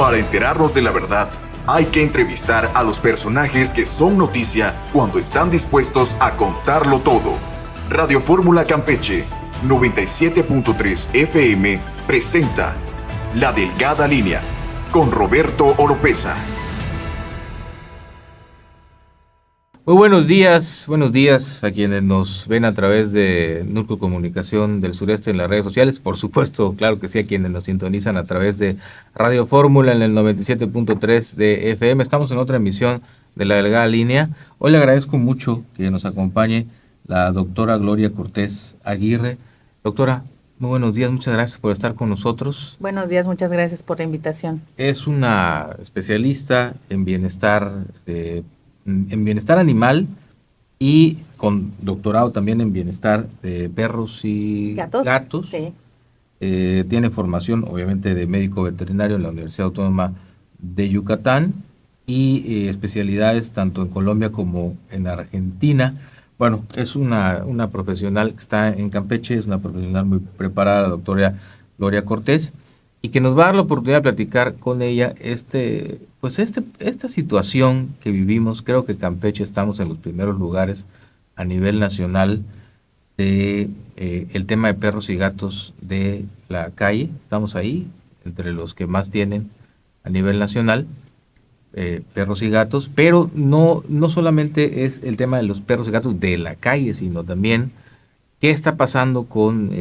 Para enterarnos de la verdad, hay que entrevistar a los personajes que son noticia cuando están dispuestos a contarlo todo. Radio Fórmula Campeche 97.3 FM presenta La Delgada Línea con Roberto Oropeza. Muy buenos días a quienes nos ven a través de Nurco Comunicación del Sureste en las redes sociales, por supuesto, claro que sí, a quienes nos sintonizan a través de Radio Fórmula en el 97.3 de FM. Estamos en otra emisión de La Delgada Línea. Hoy le agradezco mucho que nos acompañe la doctora Gloria Cortés Aguirre. Doctora, muy buenos días, muchas gracias por estar con nosotros. Buenos días, muchas gracias por la invitación. Es una especialista en bienestar animal y con doctorado también en bienestar de perros y gatos. Sí. Tiene formación obviamente de médico veterinario en la Universidad Autónoma de Yucatán y especialidades tanto en Colombia como en Argentina. Bueno, es una profesional que está en Campeche, es una profesional muy preparada, la doctora Gloria Cortés, y que nos va a dar la oportunidad de platicar con ella esta situación que vivimos. Creo que Campeche estamos en los primeros lugares a nivel nacional de el tema de perros y gatos de la calle. Estamos ahí, entre los que más tienen a nivel nacional, perros y gatos, pero no solamente es el tema de los perros y gatos de la calle, sino también qué está pasando con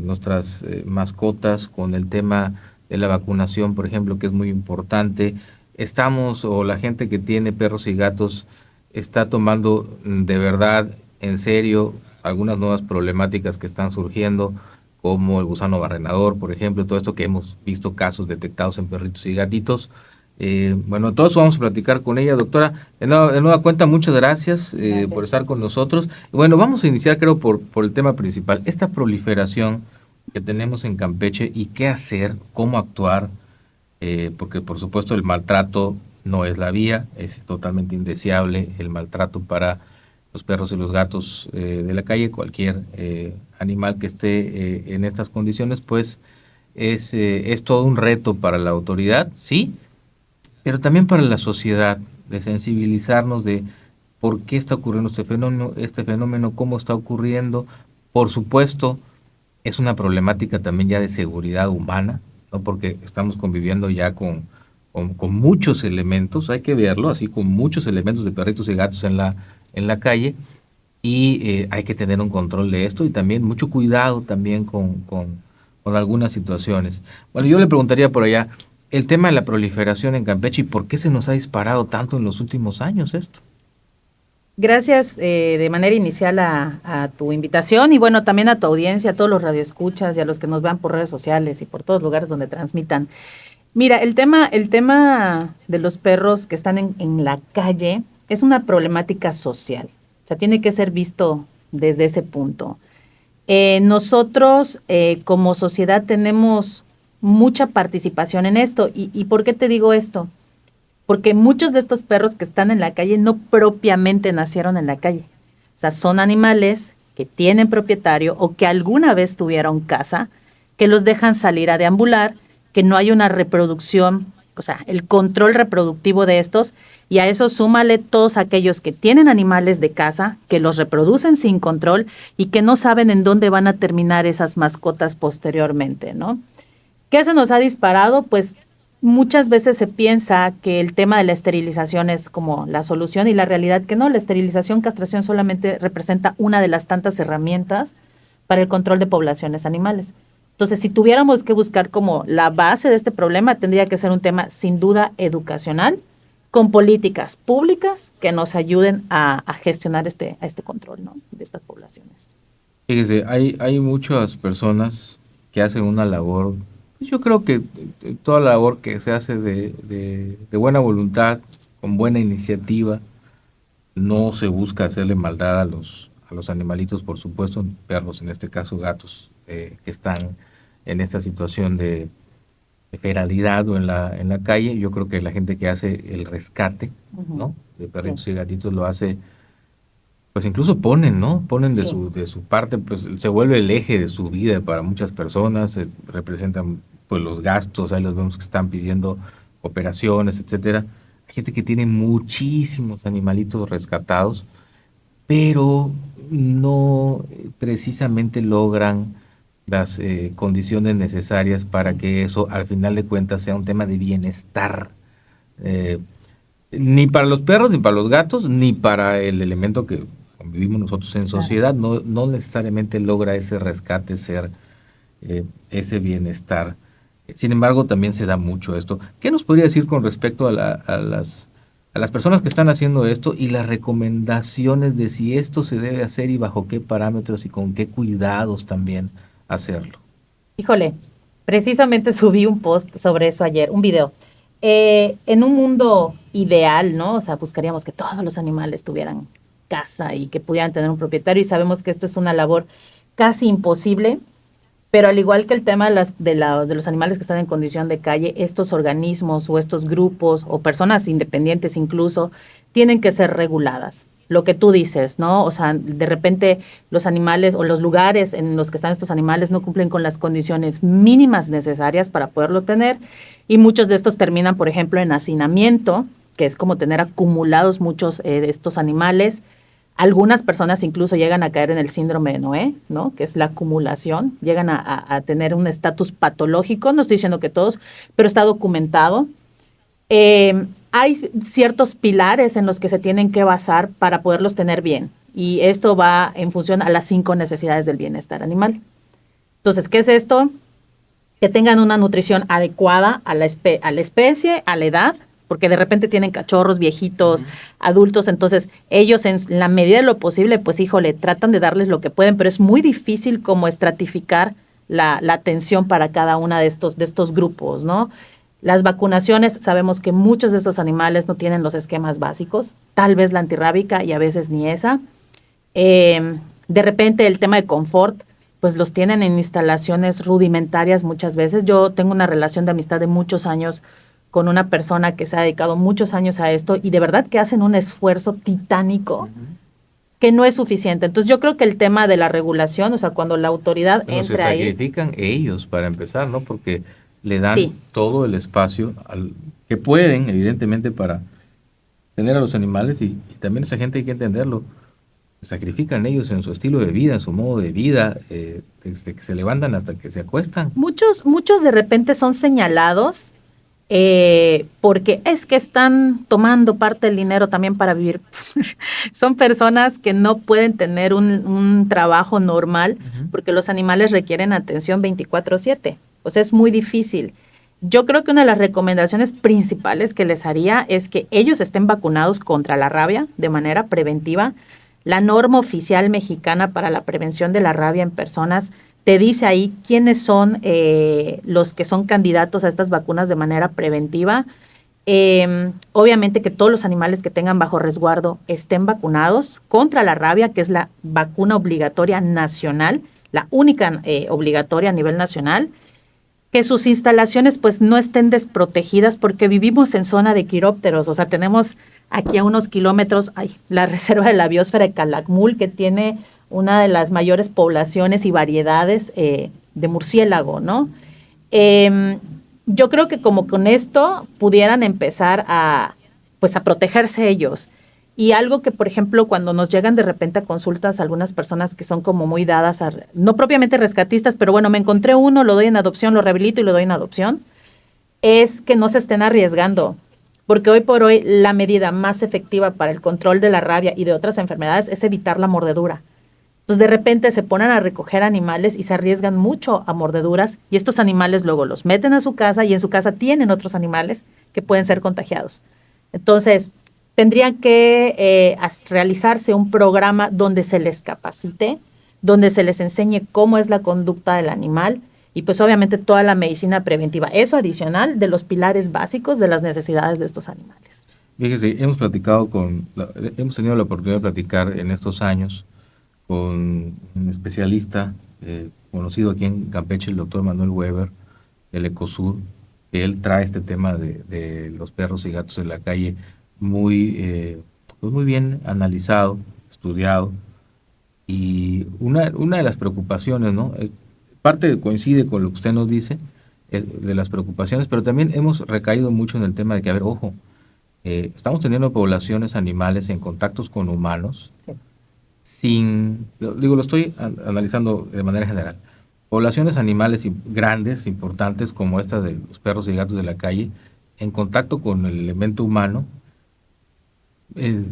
nuestras mascotas, con el tema de la vacunación, por ejemplo, que es muy importante. La gente que tiene perros y gatos está tomando de verdad en serio algunas nuevas problemáticas que están surgiendo, como el gusano barrenador, por ejemplo, todo esto que hemos visto casos detectados en perritos y gatitos. Todo eso vamos a platicar con ella, doctora. De nueva cuenta, muchas gracias por estar con nosotros. Bueno, vamos a iniciar, creo, por el tema principal, esta proliferación que tenemos en Campeche y qué hacer, cómo actuar, porque por supuesto el maltrato no es la vía, es totalmente indeseable el maltrato para los perros y los gatos de la calle. Cualquier animal que esté en estas condiciones, pues es todo un reto para la autoridad, sí, pero también para la sociedad, de sensibilizarnos de por qué está ocurriendo este fenómeno, cómo está ocurriendo. Por supuesto, es una problemática también ya de seguridad humana, ¿no? Porque estamos conviviendo ya con muchos elementos, hay que verlo así, con muchos elementos de perritos y gatos en la calle, y hay que tener un control de esto y también mucho cuidado también con algunas situaciones. Bueno, yo le preguntaría por allá, el tema de la proliferación en Campeche y por qué se nos ha disparado tanto en los últimos años esto. Gracias de manera inicial a tu invitación y bueno, también a tu audiencia, a todos los radioescuchas y a los que nos vean por redes sociales y por todos lugares donde transmitan. Mira, el tema de los perros que están en la calle es una problemática social, o sea, tiene que ser visto desde ese punto. Nosotros como sociedad tenemos mucha participación en esto. ¿Y por qué te digo esto? Porque muchos de estos perros que están en la calle no propiamente nacieron en la calle. O sea, son animales que tienen propietario o que alguna vez tuvieron casa, que los dejan salir a deambular, que no hay una reproducción, o sea, el control reproductivo de estos, y a eso súmale todos aquellos que tienen animales de casa, que los reproducen sin control y que no saben en dónde van a terminar esas mascotas posteriormente, ¿no? ¿Qué se nos ha disparado? Pues muchas veces se piensa que el tema de la esterilización es como la solución y la realidad que no, la esterilización, castración solamente representa una de las tantas herramientas para el control de poblaciones animales. Entonces, si tuviéramos que buscar como la base de este problema, tendría que ser un tema sin duda educacional, con políticas públicas que nos ayuden a gestionar este control, ¿no?, de estas poblaciones. Fíjese, hay muchas personas que hacen una labor. Yo creo que toda la labor que se hace de buena voluntad, con buena iniciativa, no se busca hacerle maldad a los animalitos, por supuesto, perros, en este caso gatos, que están en esta situación de feralidad o en la calle. Yo creo que la gente que hace el rescate, ¿no?, de perritos y gatitos lo hace, pues incluso ponen de su parte, pues se vuelve el eje de su vida para muchas personas, representan pues los gastos. Ahí los vemos que están pidiendo operaciones, etcétera. Hay gente que tiene muchísimos animalitos rescatados, pero no precisamente logran las condiciones necesarias para que eso al final de cuentas sea un tema de bienestar. Eh, Ni para los perros, ni para los gatos, ni para el elemento que convivimos nosotros en sociedad, no necesariamente logra ese rescate ser ese bienestar. Sin embargo, también se da mucho esto. ¿Qué nos podría decir con respecto a las personas que están haciendo esto y las recomendaciones de si esto se debe hacer y bajo qué parámetros y con qué cuidados también hacerlo? Híjole, precisamente subí un post sobre eso ayer, un video. En un mundo ideal, ¿no? O sea, buscaríamos que todos los animales tuvieran casa y que pudieran tener un propietario, y sabemos que esto es una labor casi imposible, pero al igual que el tema de los animales que están en condición de calle, estos organismos o estos grupos o personas independientes incluso tienen que ser reguladas. Lo que tú dices, ¿no? O sea, de repente los animales o los lugares en los que están estos animales no cumplen con las condiciones mínimas necesarias para poderlo tener, y muchos de estos terminan, por ejemplo, en hacinamiento, que es como tener acumulados muchos de estos animales. Algunas personas incluso llegan a caer en el síndrome de Noé, ¿no? Que es la acumulación, llegan a tener un estatus patológico, no estoy diciendo que todos, pero está documentado. Hay ciertos pilares en los que se tienen que basar para poderlos tener bien, y esto va en función a las 5 necesidades del bienestar animal. Entonces, ¿qué es esto? Que tengan una nutrición adecuada a la especie, a la edad, porque de repente tienen cachorros, viejitos, adultos, entonces ellos en la medida de lo posible, pues híjole, tratan de darles lo que pueden, pero es muy difícil como estratificar la atención para cada una de estos grupos, ¿no? Las vacunaciones, sabemos que muchos de estos animales no tienen los esquemas básicos, tal vez la antirrábica y a veces ni esa. De repente el tema de confort, pues los tienen en instalaciones rudimentarias muchas veces. Yo tengo una relación de amistad de muchos años con una persona que se ha dedicado muchos años a esto, y de verdad que hacen un esfuerzo titánico que no es suficiente. Entonces yo creo que el tema de la regulación, o sea, cuando la autoridad entre ahí... Se sacrifican ellos para empezar, ¿no? Porque le dan todo el espacio que pueden, evidentemente, para tener a los animales, y también esa gente hay que entenderlo. Sacrifican ellos en su estilo de vida, en su modo de vida, desde que se levantan hasta que se acuestan. Muchos de repente son señalados porque es que están tomando parte del dinero también para vivir. Son personas que no pueden tener un trabajo normal porque los animales requieren atención 24/7. O sea, es muy difícil. Yo creo que una de las recomendaciones principales que les haría es que ellos estén vacunados contra la rabia de manera preventiva. La norma oficial mexicana para la prevención de la rabia en personas te dice ahí quiénes son los que son candidatos a estas vacunas de manera preventiva. Obviamente que todos los animales que tengan bajo resguardo estén vacunados contra la rabia, que es la vacuna obligatoria nacional, la única obligatoria a nivel nacional. Que sus instalaciones pues no estén desprotegidas, porque vivimos en zona de quirópteros. O sea, tenemos aquí a unos kilómetros la reserva de la biosfera de Calakmul, que tiene una de las mayores poblaciones y variedades de murciélago, ¿no? Yo creo que como con esto pudieran empezar a protegerse ellos. Y algo que, por ejemplo, cuando nos llegan de repente a consultas algunas personas que son como muy dadas a, no propiamente rescatistas, pero bueno, me encontré uno, lo doy en adopción, lo rehabilito y lo doy en adopción, es que no se estén arriesgando, porque hoy por hoy la medida más efectiva para el control de la rabia y de otras enfermedades es evitar la mordedura. Entonces de repente se ponen a recoger animales y se arriesgan mucho a mordeduras, y estos animales luego los meten a su casa, y en su casa tienen otros animales que pueden ser contagiados. Entonces tendría que realizarse un programa donde se les capacite, donde se les enseñe cómo es la conducta del animal, y pues obviamente toda la medicina preventiva. Eso adicional de los pilares básicos de las necesidades de estos animales. Fíjese, hemos tenido la oportunidad de platicar en estos años con un especialista conocido aquí en Campeche, el doctor Manuel Weber, del Ecosur, que él trae este tema de los perros y gatos en la calle muy bien analizado, estudiado, y una de las preocupaciones, ¿no? Parte coincide con lo que usted nos dice, de las preocupaciones, pero también hemos recaído mucho en el tema de que, a ver, ojo, estamos teniendo poblaciones animales en contactos con humanos, lo estoy analizando de manera general, poblaciones animales grandes, importantes, como esta de los perros y gatos de la calle, en contacto con el elemento humano,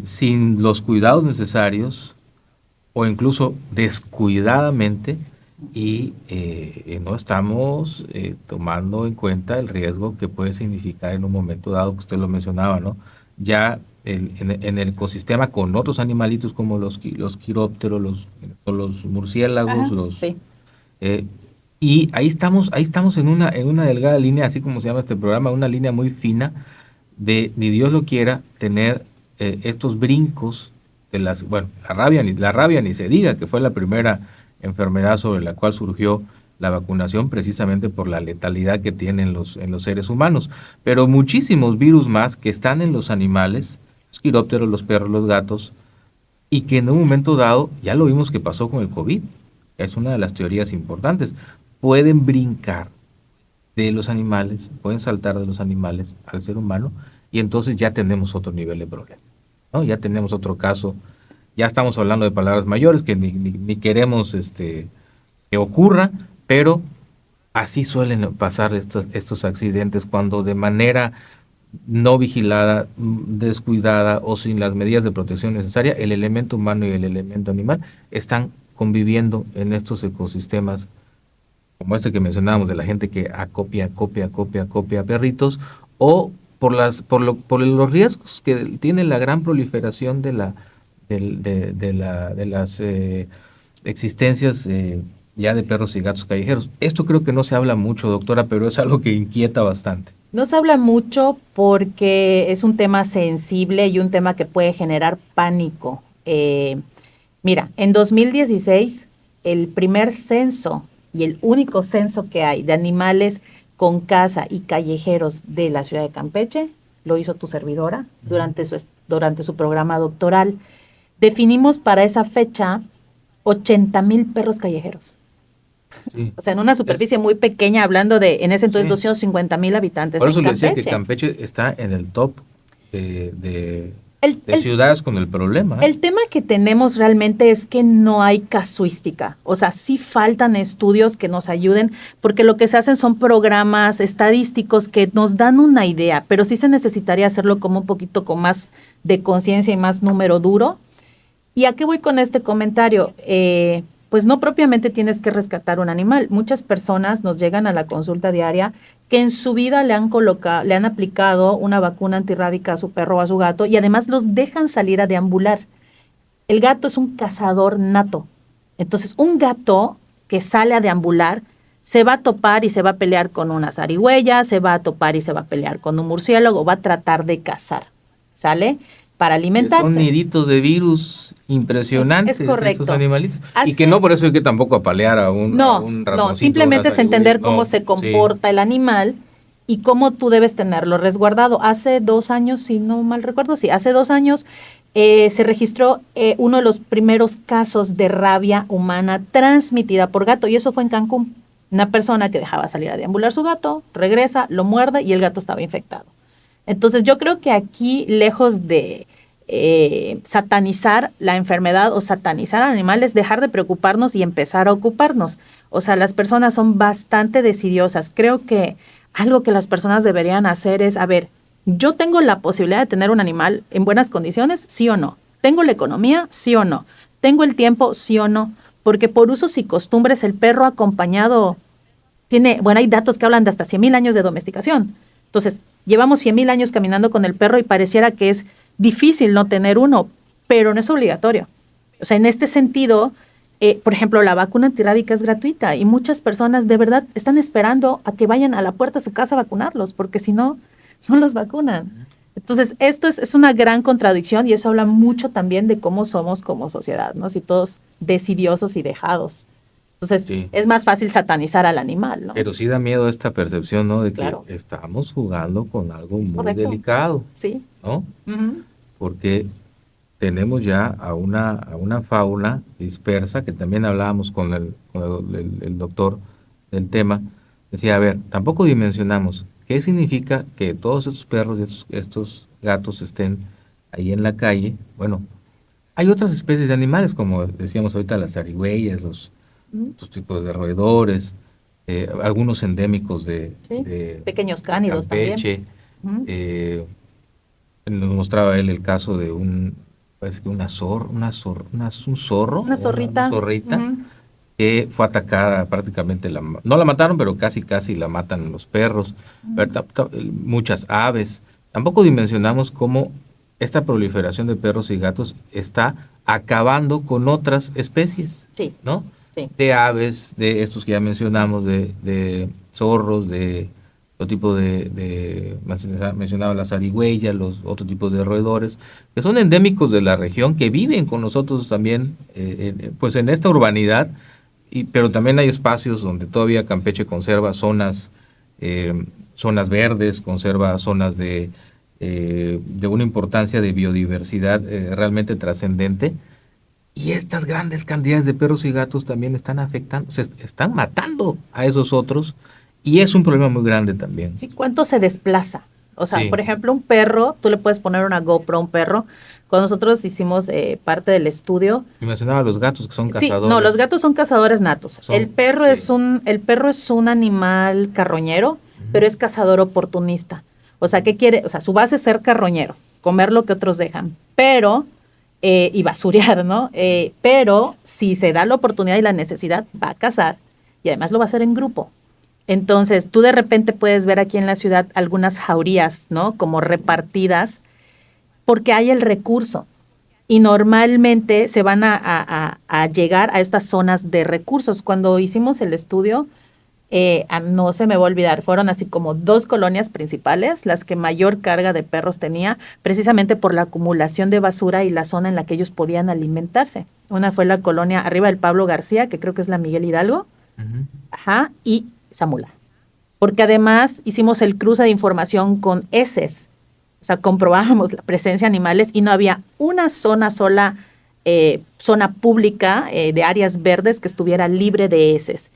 sin los cuidados necesarios o incluso descuidadamente, y no estamos tomando en cuenta el riesgo que puede significar en un momento dado, que usted lo mencionaba, ¿no? Ya en el ecosistema con otros animalitos como los quirópteros, los murciélagos, Ajá, sí. Y ahí estamos en una delgada línea, así como se llama este programa, una línea muy fina de, ni Dios lo quiera, tener estos brincos de bueno, la rabia ni se diga, que fue la primera enfermedad sobre la cual surgió la vacunación, precisamente por la letalidad que tiene en los seres humanos, pero muchísimos virus más que están en los animales, los quirópteros, los perros, los gatos, y que en un momento dado, ya lo vimos que pasó con el COVID, es una de las teorías importantes, pueden brincar de los animales, pueden saltar de los animales al ser humano, y entonces ya tenemos otro nivel de problema, ¿no? Ya tenemos otro caso, ya estamos hablando de palabras mayores que ni queremos que ocurra, pero así suelen pasar estos accidentes cuando de manera no vigilada, descuidada o sin las medidas de protección necesarias, el elemento humano y el elemento animal están conviviendo en estos ecosistemas, como este que mencionábamos, de la gente que acopia perritos, o por los riesgos que tiene la gran proliferación de las existencias ya de perros y gatos callejeros. Esto creo que no se habla mucho, doctora, pero es algo que inquieta bastante. No se habla mucho porque es un tema sensible y un tema que puede generar pánico. Mira, en 2016, el primer censo y el único censo que hay de animales con casa y callejeros de la ciudad de Campeche lo hizo tu servidora durante su programa doctoral. Definimos para esa fecha 80,000 perros callejeros. Sí. O sea, en una superficie muy pequeña, hablando de, en ese entonces, 250,000 habitantes. Por eso le decía que Campeche está en el top de ciudades con el problema. El tema que tenemos realmente es que no hay casuística. O sea, sí faltan estudios que nos ayuden, porque lo que se hacen son programas estadísticos que nos dan una idea, pero sí se necesitaría hacerlo como un poquito con más de conciencia y más número duro. ¿Y a qué voy con este comentario? Pues no propiamente tienes que rescatar un animal. Muchas personas nos llegan a la consulta diaria que en su vida le han aplicado una vacuna antirrábica a su perro o a su gato y además los dejan salir a deambular. El gato es un cazador nato. Entonces, un gato que sale a deambular se va a topar y se va a pelear con una zarigüeya, se va a topar y se va a pelear con un murciélago, va a tratar de cazar, ¿sale? Para alimentarse. Son niditos de virus impresionantes, es correcto. Esos animalitos. Y que no por eso hay que tampoco apalear a un ratoncito. No, simplemente es entender cómo se comporta el animal y cómo tú debes tenerlo resguardado. Hace 2 años, si no mal recuerdo, hace 2 años se registró uno de los primeros casos de rabia humana transmitida por gato, y eso fue en Cancún. Una persona que dejaba salir a deambular su gato, regresa, lo muerde y el gato estaba infectado. Entonces yo creo que aquí, lejos de satanizar la enfermedad o satanizar a animales, dejar de preocuparnos y empezar a ocuparnos. O sea, las personas son bastante decidiosas. Creo que algo que las personas deberían hacer es, a ver, ¿yo tengo la posibilidad de tener un animal en buenas condiciones? ¿Sí o no? ¿Tengo la economía? ¿Sí o no? ¿Tengo el tiempo? ¿Sí o no? Porque por usos y costumbres el perro acompañado hay datos que hablan de hasta 100,000 años de domesticación. Entonces, llevamos 100,000 años caminando con el perro y pareciera que es difícil no tener uno, pero no es obligatorio. O sea, en este sentido, por ejemplo, la vacuna antirrábica es gratuita y muchas personas de verdad están esperando a que vayan a la puerta de su casa a vacunarlos, porque si no, no los vacunan. Entonces, esto es una gran contradicción y eso habla mucho también de cómo somos como sociedad, ¿no? Si todos decidiosos y dejados. Entonces, sí, es más fácil satanizar al animal, ¿no? Pero sí da miedo esta percepción, ¿no? De que estamos jugando con algo muy delicado, sí, ¿no? Uh-huh. Porque tenemos ya a una fauna dispersa, que también hablábamos con el doctor del tema, decía, a ver, tampoco dimensionamos qué significa que todos estos perros y estos gatos estén ahí en la calle. Bueno, hay otras especies de animales, como decíamos ahorita, las zarigüeyas, otros tipos de roedores, algunos endémicos Sí, de pequeños cánidos Campeche. también. Nos mostraba él el caso de parece que un zorro, Una una zorrita. zorrita, que fue atacada prácticamente, no la mataron, pero casi la matan los perros, ¿verdad? Muchas aves. Tampoco dimensionamos cómo esta proliferación de perros y gatos está acabando con otras especies, Sí, ¿no? sí. De aves, de estos que ya mencionamos, de zorros, de otro tipo mencionaba las zarigüeyas, los otros tipos de roedores, que son endémicos de la región, que viven con nosotros también, pues en esta urbanidad, pero también hay espacios donde todavía Campeche conserva zonas verdes, conserva zonas de una importancia de biodiversidad realmente trascendente. Y estas grandes cantidades de perros y gatos también están afectando, se están matando a esos otros, y es un problema muy grande también. Sí, ¿cuánto se desplaza? O sea, Sí. por ejemplo, un perro, tú le puedes poner una GoPro a un perro. Cuando nosotros hicimos parte del estudio. Y mencionaba los gatos que son Sí, cazadores. no, los gatos son cazadores natos. El perro sí. el perro es un animal carroñero, pero es cazador oportunista. O sea, ¿qué quiere? O sea, su base es ser carroñero, comer lo que otros dejan, pero y basurear, ¿no? Pero si se da la oportunidad y la necesidad, va a cazar y además lo va a hacer en grupo. Entonces, tú de repente puedes ver aquí en la ciudad algunas jaurías, ¿no? Como repartidas, porque hay el recurso. Y normalmente se van a llegar a estas zonas de recursos. Cuando hicimos el estudio, no se me va a olvidar, fueron así como 2 colonias principales, las que mayor carga de perros tenía, precisamente por la acumulación de basura y la zona en la que ellos podían alimentarse. Una fue la colonia arriba del Pablo García, que creo que es la Miguel Hidalgo, y Zamula. Porque además hicimos el cruce de información con heces. O sea, comprobábamos la presencia de animales y no había una zona sola, zona pública de áreas verdes que estuviera libre de heces.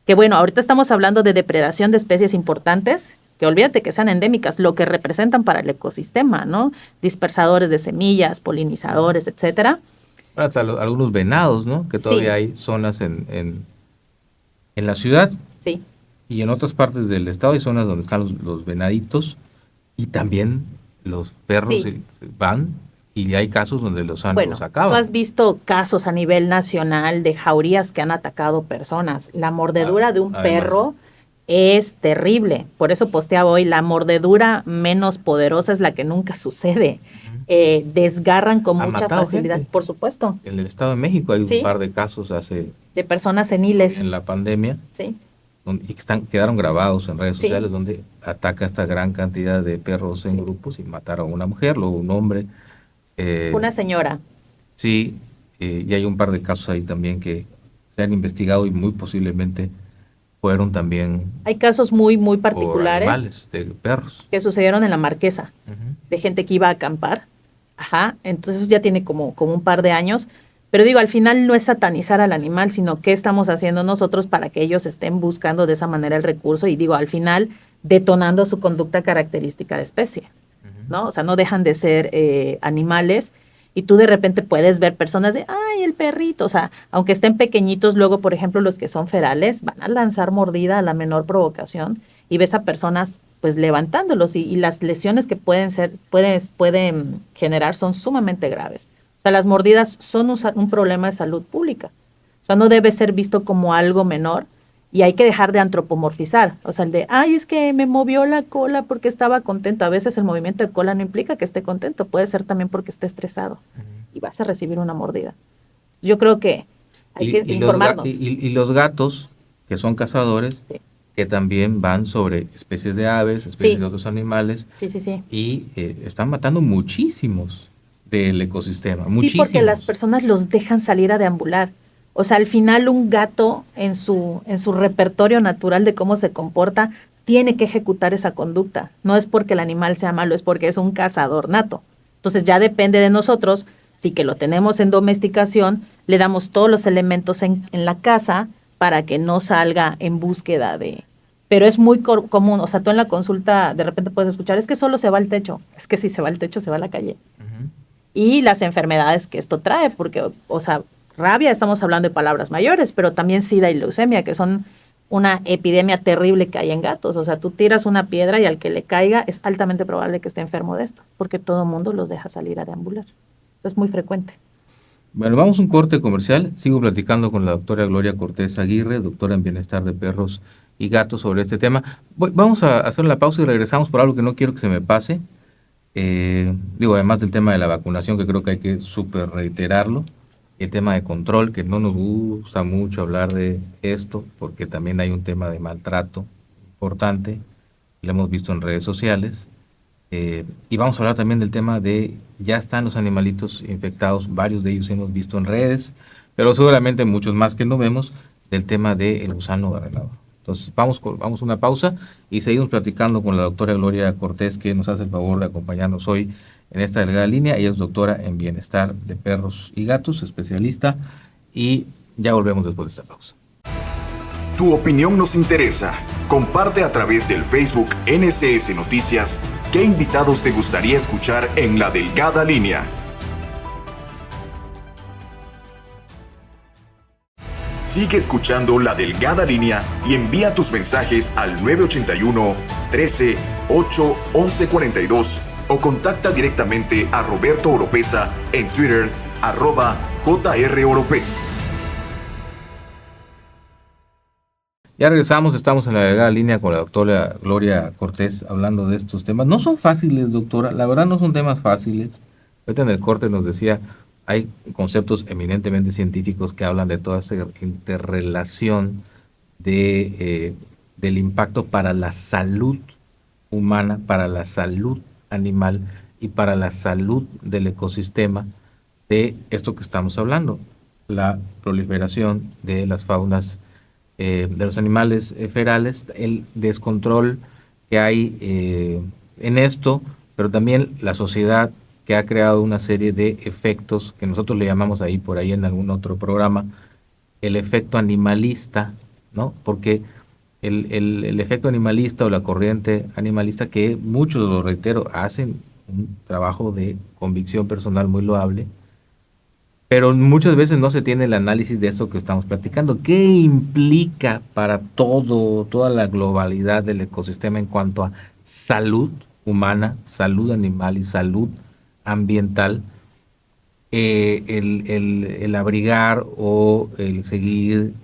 Que bueno, ahorita estamos hablando de depredación de especies importantes, que olvídate que sean endémicas, lo que representan para el ecosistema, ¿no? Dispersadores de semillas, polinizadores, etcétera. Hasta algunos venados, ¿no? Que todavía hay zonas en la ciudad. Sí. Y en otras partes del estado hay zonas donde están los venaditos, y también los perros van, y hay casos donde los acaban. Tú has visto casos a nivel nacional de jaurías que han atacado personas. La mordedura de un perro es terrible. Por eso posteaba hoy, la mordedura menos poderosa es la que nunca sucede. Desgarran con mucha facilidad, gente. Por supuesto. En el Estado de México hay un par de casos de personas seniles. En la pandemia. Sí. Y quedaron grabados en redes sociales, donde ataca esta gran cantidad de perros en grupos y mataron a una mujer, luego un hombre. Una señora. Sí, y hay un par de casos ahí también que se han investigado y muy posiblemente fueron también. Hay casos muy, muy particulares. Animales, de perros. Que sucedieron en la Marquesa, de gente que iba a acampar. Entonces eso ya tiene como un par de años. Pero digo, al final no es satanizar al animal, sino qué estamos haciendo nosotros para que ellos estén buscando de esa manera el recurso y digo, al final detonando su conducta característica de especie, ¿no? O sea, no dejan de ser animales y tú de repente puedes ver personas de, ay, el perrito, o sea, aunque estén pequeñitos, luego, por ejemplo, los que son ferales van a lanzar mordida a la menor provocación y ves a personas pues levantándolos y las lesiones que pueden generar son sumamente graves. O sea, las mordidas son un problema de salud pública. O sea, no debe ser visto como algo menor y hay que dejar de antropomorfizar. O sea, el de, ay, es que me movió la cola porque estaba contento. A veces el movimiento de cola no implica que esté contento, puede ser también porque esté estresado y vas a recibir una mordida. Yo creo que hay que informarnos. Y los gatos, que son cazadores, que también van sobre especies de aves, especies de otros animales, y están matando muchísimos del ecosistema, muchísimos. Sí, porque las personas los dejan salir a deambular. O sea, al final un gato en su repertorio natural de cómo se comporta tiene que ejecutar esa conducta. No es porque el animal sea malo, es porque es un cazador nato. Entonces ya depende de nosotros, si que lo tenemos en domesticación, le damos todos los elementos en la casa para que no salga en búsqueda de pero es muy común, o sea, tú en la consulta de repente puedes escuchar, es que solo se va el techo, es que si se va el techo se va a la calle. Uh-huh. Y las enfermedades que esto trae, porque, o sea, rabia, estamos hablando de palabras mayores, pero también SIDA y leucemia, que son una epidemia terrible que hay en gatos. O sea, tú tiras una piedra y al que le caiga es altamente probable que esté enfermo de esto, porque todo el mundo los deja salir a deambular. Eso es muy frecuente. Bueno, vamos a un corte comercial. Sigo platicando con la doctora Gloria Cortés Aguirre, doctora en Bienestar de Perros y Gatos, sobre este tema. Vamos a hacer la pausa y regresamos por algo que no quiero que se me pase. Además del tema de la vacunación, que creo que hay que súper reiterarlo. El tema de control, que no nos gusta mucho hablar de esto, porque también hay un tema de maltrato importante, lo hemos visto en redes sociales, y vamos a hablar también del tema de, ya están los animalitos infectados, varios de ellos hemos visto en redes, pero seguramente muchos más que no vemos, del tema del gusano barrenador. Entonces vamos a una pausa y seguimos platicando con la doctora Gloria Cortés, que nos hace el favor de acompañarnos hoy en esta delgada línea. Ella es doctora en Bienestar de Perros y Gatos, especialista, y ya volvemos después de esta pausa. Tu opinión nos interesa. Comparte a través del Facebook NSS Noticias qué invitados te gustaría escuchar en La Delgada Línea. Sigue escuchando La Delgada Línea y envía tus mensajes al 981 13 8 11 42 o contacta directamente a Roberto Oropeza en Twitter, @JROropez. Ya regresamos, estamos en La Delgada Línea con la doctora Gloria Cortés hablando de estos temas. No son fáciles, doctora, la verdad no son temas fáciles. Ahorita en el corte nos decía, hay conceptos eminentemente científicos que hablan de toda esa interrelación del impacto para la salud humana, para la salud animal y para la salud del ecosistema de esto que estamos hablando, la proliferación de las faunas, de los animales ferales, el descontrol que hay en esto, pero también la sociedad que ha creado una serie de efectos que nosotros le llamamos ahí por ahí en algún otro programa, el efecto animalista, ¿no? Porque el efecto animalista o la corriente animalista, que muchos, lo reitero, hacen un trabajo de convicción personal muy loable, pero muchas veces no se tiene el análisis de esto que estamos platicando. ¿Qué implica para toda la globalidad del ecosistema en cuanto a salud humana, salud animal y salud ambiental? El abrigar o el seguir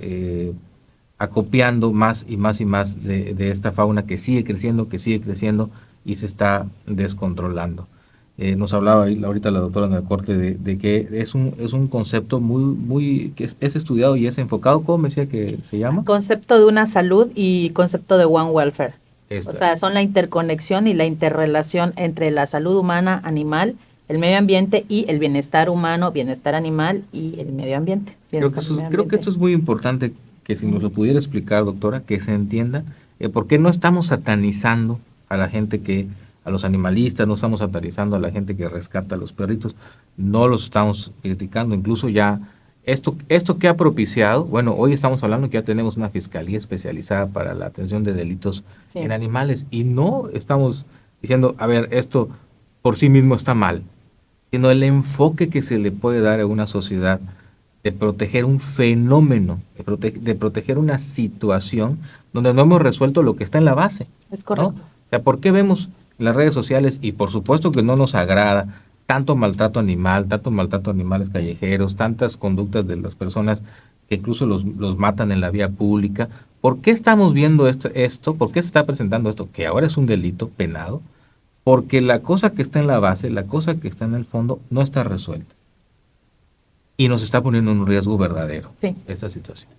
acopiando más y más y más de esta fauna que sigue creciendo y se está descontrolando. Nos hablaba ahorita la doctora en el corte de que es un concepto muy que es estudiado y es enfocado. ¿Cómo me decía que se llama? Concepto de una salud y concepto de One Welfare. O sea, son la interconexión y la interrelación entre la salud humana, animal, el medio ambiente y el bienestar humano, bienestar animal y el medio ambiente. Creo que esto es muy importante, que si nos lo pudiera explicar, doctora, que se entienda por qué no estamos satanizando a la gente a los animalistas, no estamos satanizando a la gente que rescata a los perritos, no los estamos criticando, incluso ya esto que ha propiciado, bueno, hoy estamos hablando que ya tenemos una fiscalía especializada para la atención de delitos en animales, y no estamos diciendo, a ver, esto por sí mismo está mal, sino el enfoque que se le puede dar a una sociedad de proteger un fenómeno, de proteger una situación donde no hemos resuelto lo que está en la base. Es correcto. ¿No? O sea, ¿por qué vemos en las redes sociales, y por supuesto que no nos agrada, tanto maltrato animal, tanto maltrato a animales callejeros, tantas conductas de las personas que incluso los matan en la vía pública? ¿Por qué estamos viendo esto? ¿Por qué se está presentando esto? Que ahora es un delito penado, porque la cosa que está en la base, la cosa que está en el fondo, no está resuelta. Y nos está poniendo en un riesgo verdadero esta situación.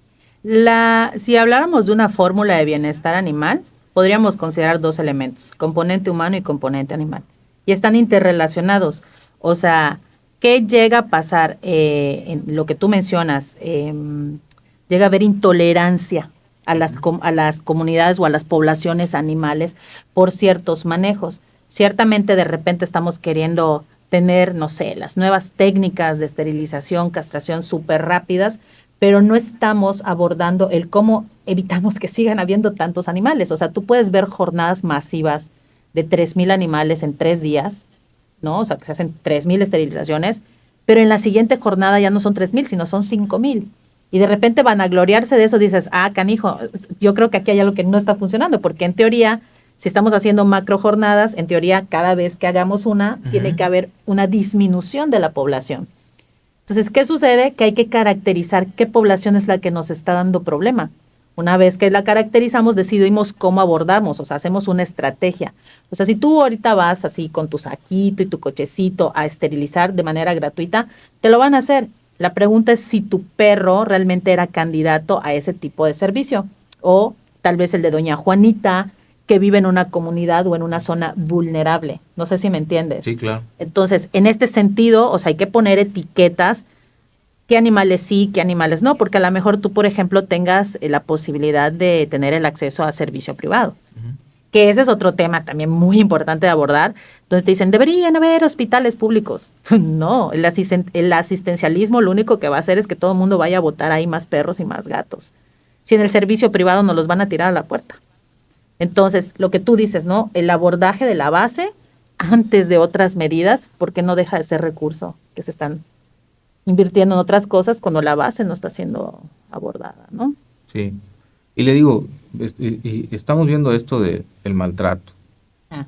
Si habláramos de una fórmula de bienestar animal, podríamos considerar dos elementos, componente humano y componente animal. Y están interrelacionados. O sea, ¿qué llega a pasar en lo que tú mencionas? Llega a haber intolerancia a las comunidades o a las poblaciones animales por ciertos manejos. Ciertamente de repente estamos queriendo tener, no sé, las nuevas técnicas de esterilización, castración súper rápidas, pero no estamos abordando el cómo evitamos que sigan habiendo tantos animales. O sea, tú puedes ver jornadas masivas de 3,000 animales en 3 días, ¿no? O sea, que se hacen 3,000 esterilizaciones, pero en la siguiente jornada ya no son 3,000, sino son 5,000. Y de repente van a gloriarse de eso, dices, canijo, yo creo que aquí hay algo que no está funcionando, porque en teoría, si estamos haciendo macro jornadas, en teoría, cada vez que hagamos una, tiene que haber una disminución de la población. Entonces, ¿qué sucede? Que hay que caracterizar qué población es la que nos está dando problema. Una vez que la caracterizamos, decidimos cómo abordamos, o sea, hacemos una estrategia. O sea, si tú ahorita vas así con tu saquito y tu cochecito a esterilizar de manera gratuita, te lo van a hacer. La pregunta es si tu perro realmente era candidato a ese tipo de servicio, o tal vez el de doña Juanita, que vive en una comunidad o en una zona vulnerable. No sé si me entiendes. Sí, claro. Entonces, en este sentido, o sea, hay que poner etiquetas, qué animales sí, qué animales no, porque a lo mejor tú, por ejemplo, tengas la posibilidad de tener el acceso a servicio privado, que ese es otro tema también muy importante de abordar, donde te dicen, deberían haber hospitales públicos. No, el asistencialismo lo único que va a hacer es que todo el mundo vaya a botar ahí más perros y más gatos. Si en el servicio privado nos los van a tirar a la puerta. Entonces, lo que tú dices, ¿no? El abordaje de la base antes de otras medidas, porque no deja de ser recurso que se están invirtiendo en otras cosas cuando la base no está siendo abordada, ¿no? Sí. Y le digo, y estamos viendo esto del maltrato,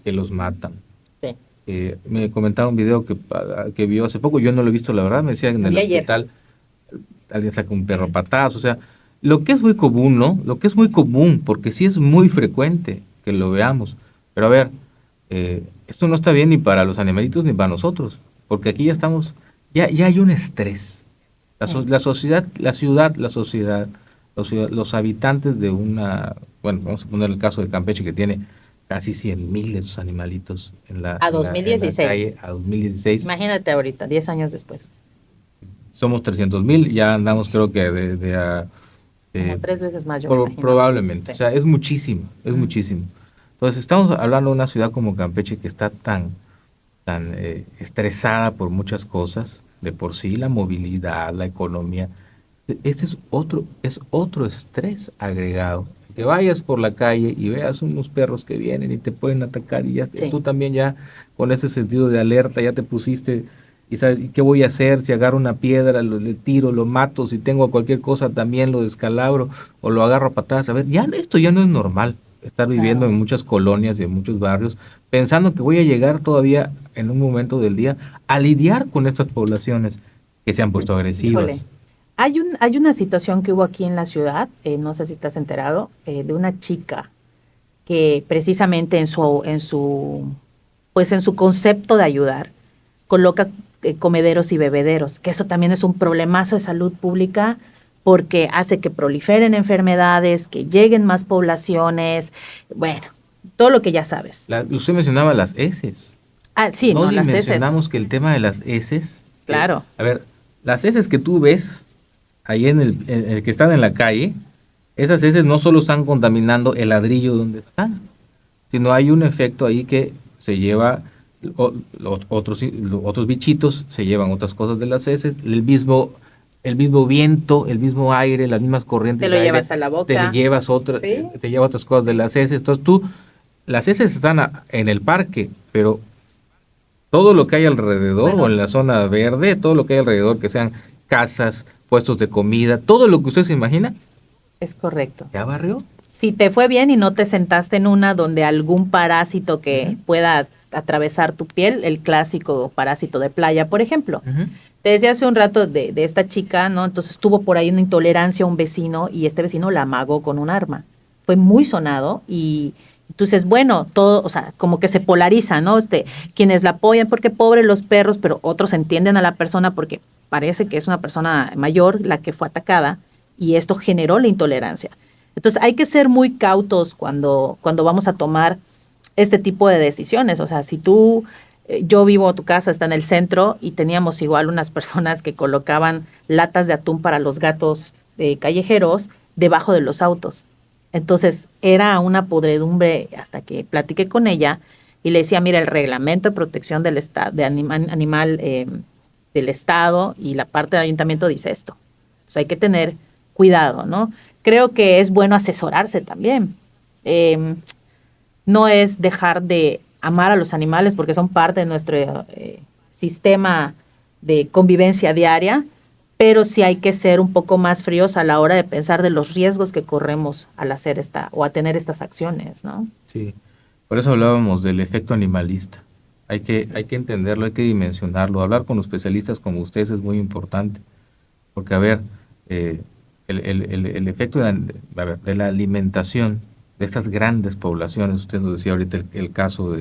que los matan. Sí. Me comentaron un video que vio hace poco, yo no lo he visto, la verdad, me decían en el hospital, alguien saca un perro a patadas, o sea, lo que es muy común, ¿no? Lo que es muy común, porque sí es muy frecuente que lo veamos. Pero a ver, esto no está bien ni para los animalitos ni para nosotros, porque aquí ya estamos, ya hay un estrés. La sociedad, los habitantes de bueno, vamos a poner el caso de Campeche, que tiene casi 100,000 de esos animalitos en la 2016. En la calle, a 2016. Imagínate ahorita, 10 años después. Somos 300,000, ya andamos creo que como 3 veces más, yo me imagino. Probablemente, Sí. O sea, es muchísimo, muchísimo. Entonces, estamos hablando de una ciudad como Campeche que está tan estresada por muchas cosas, de por sí, la movilidad, la economía. Este es otro estrés agregado. Que vayas por la calle y veas unos perros que vienen y te pueden atacar y ya tú también ya con ese sentido de alerta ya te pusiste y sabes qué voy a hacer, si agarro una piedra, le tiro, lo mato, si tengo cualquier cosa también lo descalabro o lo agarro a patadas. A ver, esto ya no es normal, estar viviendo en muchas colonias y en muchos barrios, pensando que voy a llegar todavía en un momento del día a lidiar con estas poblaciones que se han puesto agresivas. Híjole. Hay una situación que hubo aquí en la ciudad, no sé si estás enterado, de una chica que precisamente en su concepto de ayudar, coloca comederos y bebederos, que eso también es un problemazo de salud pública porque hace que proliferen enfermedades, que lleguen más poblaciones, bueno, todo lo que ya sabes. Usted mencionaba las heces. Sí, no las heces. Mencionamos que el tema de las heces. Claro. A ver, las heces que tú ves ahí en el que están en la calle, esas heces no solo están contaminando el ladrillo donde están, sino hay un efecto ahí que se lleva otros bichitos, se llevan otras cosas de las heces, el mismo viento, el mismo aire, las mismas corrientes. Te lo llevas a la boca. Te llevas te lleva otras cosas de las heces. Entonces las heces están en el parque, pero todo lo que hay alrededor o en la zona verde, todo lo que hay alrededor, que sean casas, puestos de comida, todo lo que usted se imagina. Es correcto. ¿Ya barrió? Si te fue bien y no te sentaste en una donde algún parásito que pueda atravesar tu piel, el clásico parásito de playa, por ejemplo. Te decía hace un rato de esta chica, ¿no? Entonces tuvo por ahí una intolerancia a un vecino y este vecino la amagó con un arma. Fue muy sonado y entonces, bueno, todo, o sea, como que se polariza, ¿no? Quienes la apoyan porque pobre los perros, pero otros entienden a la persona porque parece que es una persona mayor la que fue atacada y esto generó la intolerancia. Entonces, hay que ser muy cautos cuando vamos a tomar este tipo de decisiones. O sea, si yo vivo, tu casa está en el centro y teníamos igual unas personas que colocaban latas de atún para los gatos callejeros debajo de los autos. Entonces, era una podredumbre hasta que platiqué con ella y le decía, mira, el reglamento de protección del animal del Estado y la parte del ayuntamiento dice esto. Entonces hay que tener cuidado, ¿no? Creo que es bueno asesorarse también. No es dejar de amar a los animales porque son parte de nuestro sistema de convivencia diaria, pero sí hay que ser un poco más fríos a la hora de pensar de los riesgos que corremos al hacer a tener estas acciones, ¿no? Sí, por eso hablábamos del efecto animalista. Hay que entenderlo, hay que dimensionarlo. Hablar con los especialistas como ustedes es muy importante, porque a ver, el efecto de la alimentación de estas grandes poblaciones, usted nos decía ahorita el caso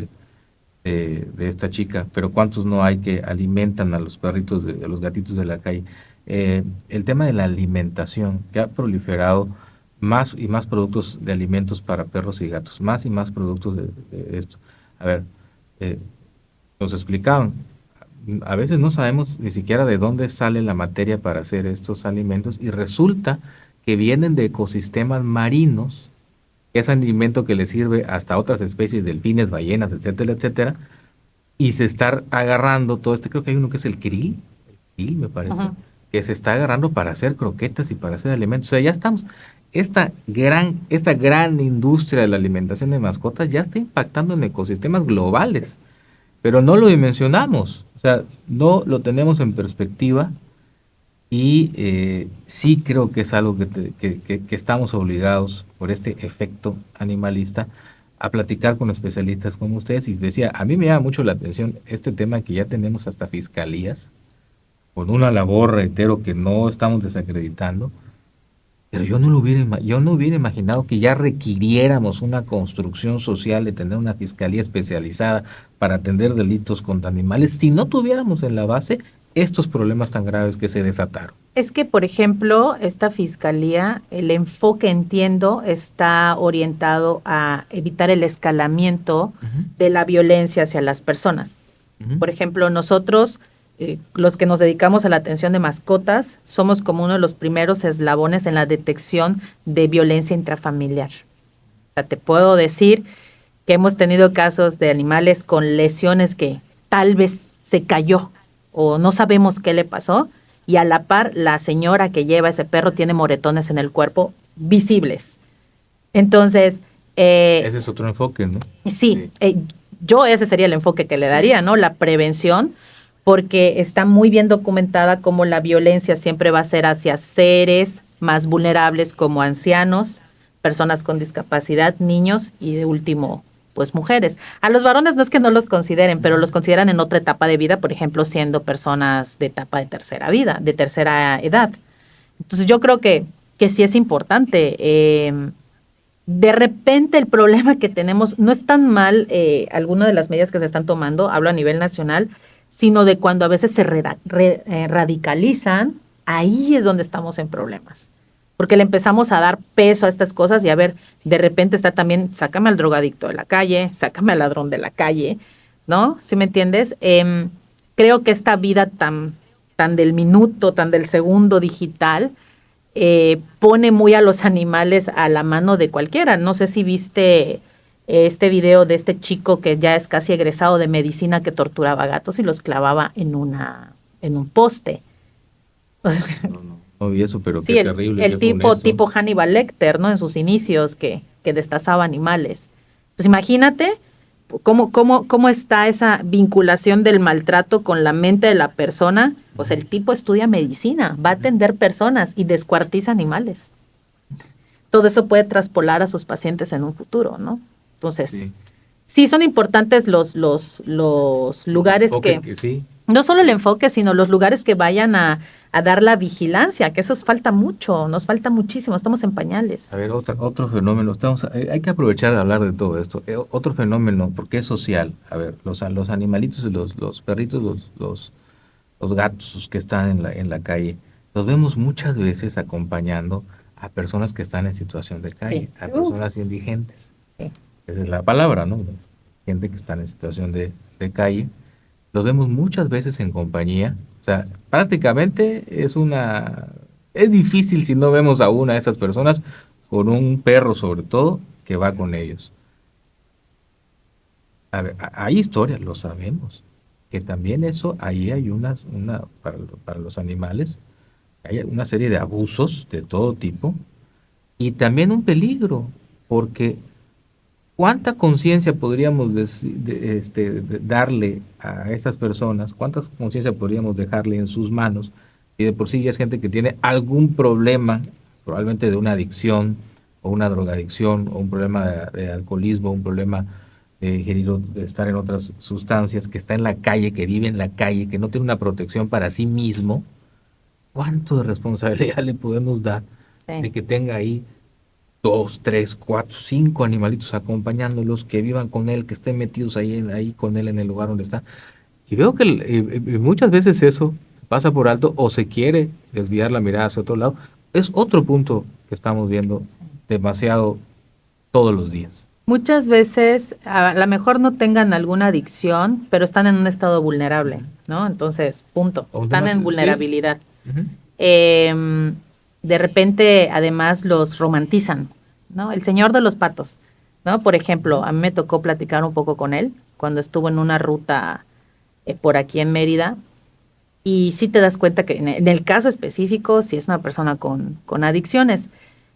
de esta chica, pero ¿cuántos no hay que alimentan a los perritos, a los gatitos de la calle? El tema de la alimentación, que ha proliferado más y más productos de alimentos para perros y gatos, más y más productos de esto. A ver, nos explicaban, a veces no sabemos ni siquiera de dónde sale la materia para hacer estos alimentos y resulta que vienen de ecosistemas marinos, que es alimento que le sirve hasta otras especies, delfines, ballenas, etcétera, etcétera, y se está agarrando todo este, creo que hay uno que es el krill, me parece, que se está agarrando para hacer croquetas y para hacer alimentos. O sea, ya estamos, esta gran industria de la alimentación de mascotas ya está impactando en ecosistemas globales, pero no lo dimensionamos, o sea, no lo tenemos en perspectiva y sí creo que es algo que estamos obligados por este efecto animalista a platicar con especialistas como ustedes. Y decía, a mí me llama mucho la atención este tema que ya tenemos hasta fiscalías, con una labor, reitero, que no estamos desacreditando, pero yo no hubiera imaginado que ya requiriéramos una construcción social de tener una fiscalía especializada para atender delitos contra animales si no tuviéramos en la base estos problemas tan graves que se desataron. Es que, por ejemplo, esta fiscalía, el enfoque, entiendo, está Orientado a evitar el escalamiento de la violencia hacia las personas. Por ejemplo, nosotros, los que nos dedicamos a la atención de mascotas, somos como uno de los primeros eslabones en la detección de violencia intrafamiliar. O sea, te puedo decir que hemos tenido casos de animales con lesiones que tal vez se cayó o no sabemos qué le pasó, y a la par la señora que lleva ese perro tiene moretones en el cuerpo visibles. Entonces... ese es otro enfoque, ¿no? Sí, yo ese sería el enfoque que le daría, ¿no? La prevención, porque está muy bien documentada cómo la violencia siempre va a ser hacia seres más vulnerables como ancianos, personas con discapacidad, niños y de último, pues mujeres. A los varones no es que no los consideren, pero los consideran en otra etapa de vida, por ejemplo, siendo personas de etapa de tercera edad. Entonces yo creo que sí es importante. De repente el problema que tenemos no es tan mal alguna de las medidas que se están tomando, hablo a nivel nacional, sino de cuando a veces se radicalizan, ahí es donde estamos en problemas. Porque le empezamos a dar peso a estas cosas y a ver, de repente está también, sácame al drogadicto de la calle, sácame al ladrón de la calle, ¿no? ¿Sí me entiendes? Creo que esta vida tan del minuto, tan del segundo digital, pone muy a los animales a la mano de cualquiera. No sé si viste este video de este chico que ya es casi egresado de medicina que torturaba gatos y los clavaba en un poste. O sea, no vi eso, pero sí, qué terrible. El tipo Hannibal Lecter, ¿no? En sus inicios que destazaba animales. Entonces imagínate cómo está esa vinculación del maltrato con la mente de la persona. Pues el tipo estudia medicina, va a atender personas y descuartiza animales. Todo eso puede traspolar a sus pacientes en un futuro, ¿no? Entonces, sí son importantes los lugares que sí. No solo el enfoque, sino los lugares que vayan a dar la vigilancia, que eso falta mucho, nos falta muchísimo, estamos en pañales. A ver, otro fenómeno, hay que aprovechar de hablar de todo esto. Otro fenómeno, porque es social. A ver, los animalitos, los perritos, los gatos que están en la calle, los vemos muchas veces acompañando a personas que están en situación de calle, a personas indigentes. Sí. Esa es la palabra, ¿no? Gente que está en situación de calle. Los vemos muchas veces en compañía. O sea, prácticamente es difícil si no vemos a una de esas personas con un perro, sobre todo, que va con ellos. A ver, hay historias, lo sabemos, que también eso, ahí hay para los animales, Hay una serie de abusos de todo tipo y también un peligro, porque ¿cuánta conciencia podríamos darle a estas personas? ¿Cuánta conciencia podríamos dejarle en sus manos? Y de por sí ya es gente que tiene algún problema, probablemente de una adicción o una drogadicción o un problema de alcoholismo, un problema de de estar en otras sustancias, que está en la calle, que vive en la calle, que no tiene una protección para sí mismo. ¿Cuánto de responsabilidad le podemos dar de que tenga ahí 2, 3, 4, 5 animalitos acompañándolos, que vivan con él, que estén metidos ahí con él en el lugar donde está? Y veo que muchas veces eso se pasa por alto o se quiere desviar la mirada hacia otro lado. Es otro punto que estamos viendo demasiado todos los días. Muchas veces a lo mejor no tengan alguna adicción, pero están en un estado vulnerable, ¿no? Entonces, punto, están en vulnerabilidad. Sí. Uh-huh. De repente, además, los romantizan, ¿no? El señor de los patos, ¿no? Por ejemplo, a mí me tocó platicar un poco con él cuando estuvo en una ruta por aquí en Mérida, y sí te das cuenta que en el caso específico sí es una persona con adicciones.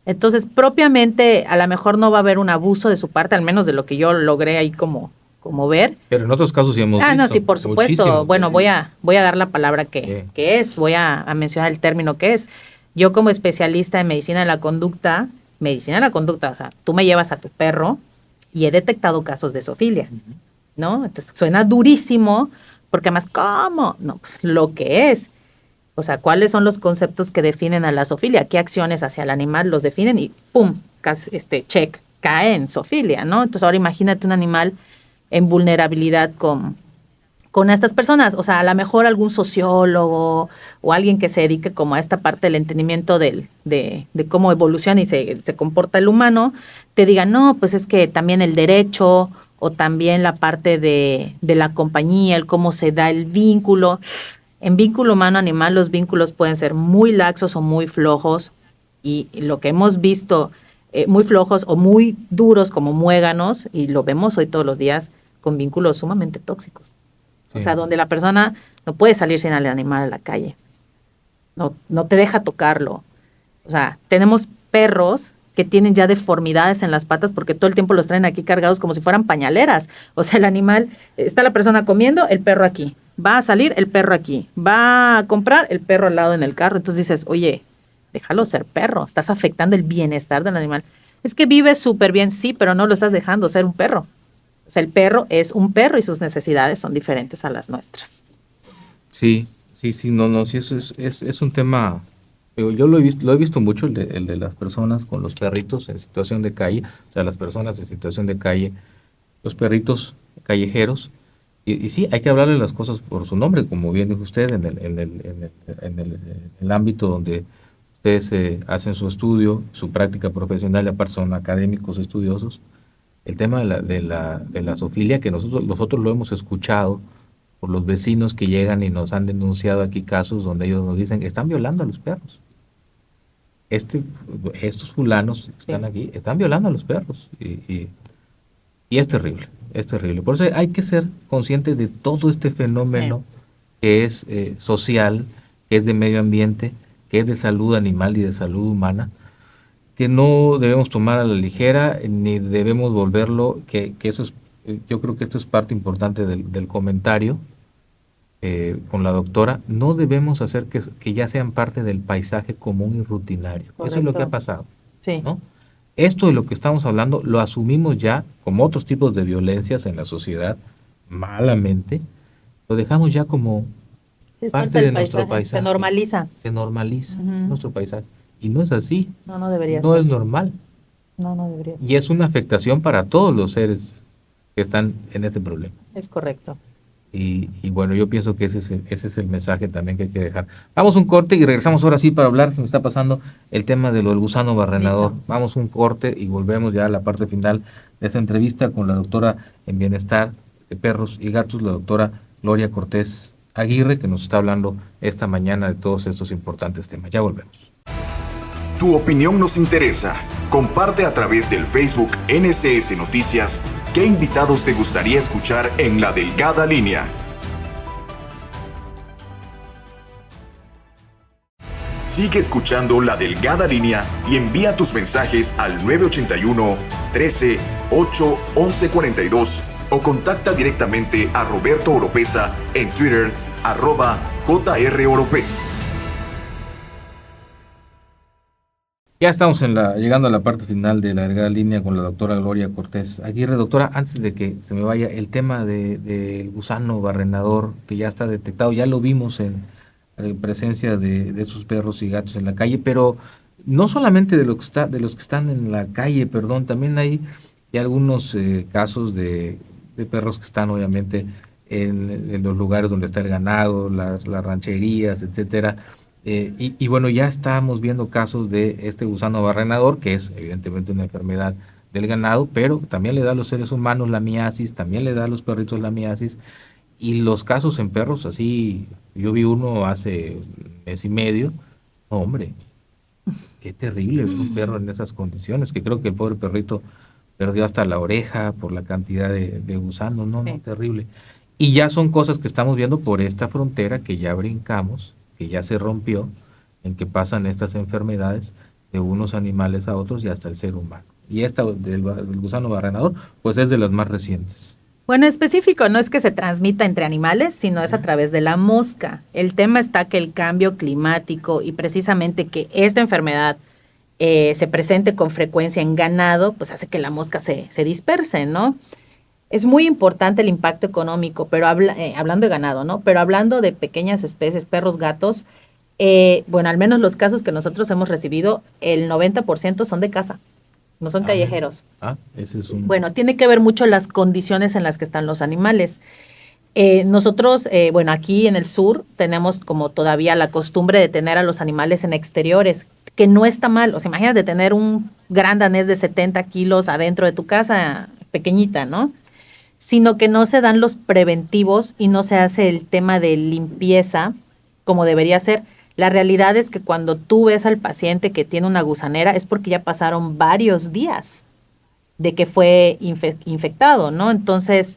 Entonces, propiamente, a lo mejor no va a haber un abuso de su parte, al menos de lo que yo logré ahí como ver. Pero en otros casos sí hemos visto. No, sí, por supuesto. Muchísimo. Bueno, voy a dar la palabra que es, voy a mencionar el término que es. Yo como especialista en medicina de la conducta, o sea, tú me llevas a tu perro y he detectado casos de zoofilia, ¿no? Entonces, suena durísimo, porque además, ¿cómo? No, pues lo que es. O sea, ¿cuáles son los conceptos que definen a la zoofilia? ¿Qué acciones hacia el animal los definen? Y ¡pum! Check, cae en zoofilia, ¿no? Entonces, ahora imagínate un animal en vulnerabilidad con estas personas. O sea, a lo mejor algún sociólogo o alguien que se dedique como a esta parte del entendimiento de cómo evoluciona y se comporta el humano, te diga, no, pues es que también el derecho o también la parte de la compañía, el cómo se da el vínculo. En vínculo humano-animal, los vínculos pueden ser muy laxos o muy flojos, y lo que hemos visto, muy flojos o muy duros como muéganos, y lo vemos hoy todos los días con vínculos sumamente tóxicos. Sí. O sea, donde la persona no puede salir sin el animal a la calle, no te deja tocarlo. O sea, tenemos perros que tienen ya deformidades en las patas porque todo el tiempo los traen aquí cargados como si fueran pañaleras. O sea, el animal, está la persona comiendo, el perro aquí. Va a salir, el perro aquí. Va a comprar, el perro al lado en el carro. Entonces dices, oye, déjalo ser perro. Estás afectando el bienestar del animal. Es que vive súper bien, sí, pero no lo estás dejando ser un perro. O sea, el perro es un perro y sus necesidades son diferentes a las nuestras. Sí, eso es un tema. Yo lo he visto mucho, el de las personas con los perritos en situación de calle, o sea, las personas en situación de calle, los perritos callejeros. Y sí, hay que hablarle las cosas por su nombre, como bien dijo usted, en el ámbito donde ustedes hacen su estudio, su práctica profesional, y aparte son académicos estudiosos. El tema de la zoofilia, que nosotros lo hemos escuchado por los vecinos que llegan y nos han denunciado aquí casos donde ellos nos dicen, están violando a los perros. Estos fulanos están aquí, están violando a los perros. Y es terrible. Es terrible. Por eso hay que ser conscientes de todo este fenómeno que es social, que es de medio ambiente, que es de salud animal y de salud humana, que no debemos tomar a la ligera, ni debemos volverlo, que eso es, yo creo que esto es parte importante del comentario con la doctora. No debemos hacer que ya sean parte del paisaje común y rutinario. Correcto. Eso es lo que ha pasado, ¿no? Esto de lo que estamos hablando lo asumimos ya como otros tipos de violencias en la sociedad, malamente, lo dejamos ya como parte de nuestro paisaje. Se normaliza nuestro paisaje. Y no es así. No debería ser. No es normal. No debería ser. Y es una afectación para todos los seres que están en este problema. Es correcto. Y bueno, yo pienso que ese es el mensaje también que hay que dejar. Vamos un corte y regresamos ahora sí para hablar, se me está pasando el tema de lo del gusano barrenador. Listo. Vamos un corte y volvemos ya a la parte final de esta entrevista con la doctora en bienestar de perros y gatos, la doctora Gloria Cortés Aguirre, que nos está hablando esta mañana de todos estos importantes temas. Ya volvemos. Tu opinión nos interesa. Comparte a través del Facebook NSS Noticias qué invitados te gustaría escuchar en La Delgada Línea. Sigue escuchando La Delgada Línea y envía tus mensajes al 981 13 8 11 42 o contacta directamente a Roberto Oropesa en Twitter, @JROropez. Ya estamos llegando a la parte final de La Delgada Línea con la doctora Gloria Cortés Aguirre. Doctora, antes de que se me vaya, el tema del gusano barrenador que ya está detectado, ya lo vimos en presencia de sus perros y gatos en la calle, pero no solamente de los que están en la calle, perdón, también hay algunos casos de perros que están obviamente en los lugares donde está el ganado, las rancherías, etcétera. Y bueno, ya estamos viendo casos de este gusano barrenador, que es evidentemente una enfermedad del ganado, pero también le da a los seres humanos la miasis, también le da a los perritos la miasis, y los casos en perros, así, yo vi uno hace mes y medio, hombre, qué terrible ver un perro en esas condiciones, que creo que el pobre perrito perdió hasta la oreja por la cantidad de gusanos, no, terrible. Y ya son cosas que estamos viendo por esta frontera que ya brincamos, que ya se rompió, en que pasan estas enfermedades de unos animales a otros y hasta el ser humano. Y esta del gusano barrenador, pues es de las más recientes. Bueno, específico, no es que se transmita entre animales, sino es a través de la mosca. El tema está que el cambio climático y precisamente que esta enfermedad se presente con frecuencia en ganado, pues hace que la mosca se disperse, ¿no? Es muy importante el impacto económico, pero hablando de ganado, ¿no? Pero hablando de pequeñas especies, perros, gatos, bueno, al menos los casos que nosotros hemos recibido, el 90% son de casa, no son callejeros. Ese es un... Bueno, tiene que ver mucho las condiciones en las que están los animales. Nosotros, bueno, aquí en el sur tenemos como todavía la costumbre de tener a los animales en exteriores, que no está mal. O sea, imagínate tener un gran danés de 70 kilos adentro de tu casa, pequeñita, ¿no? Sino que no se dan los preventivos y no se hace el tema de limpieza como debería ser. La realidad es que cuando tú ves al paciente que tiene una gusanera es porque ya pasaron varios días de que fue infectado, ¿no? Entonces,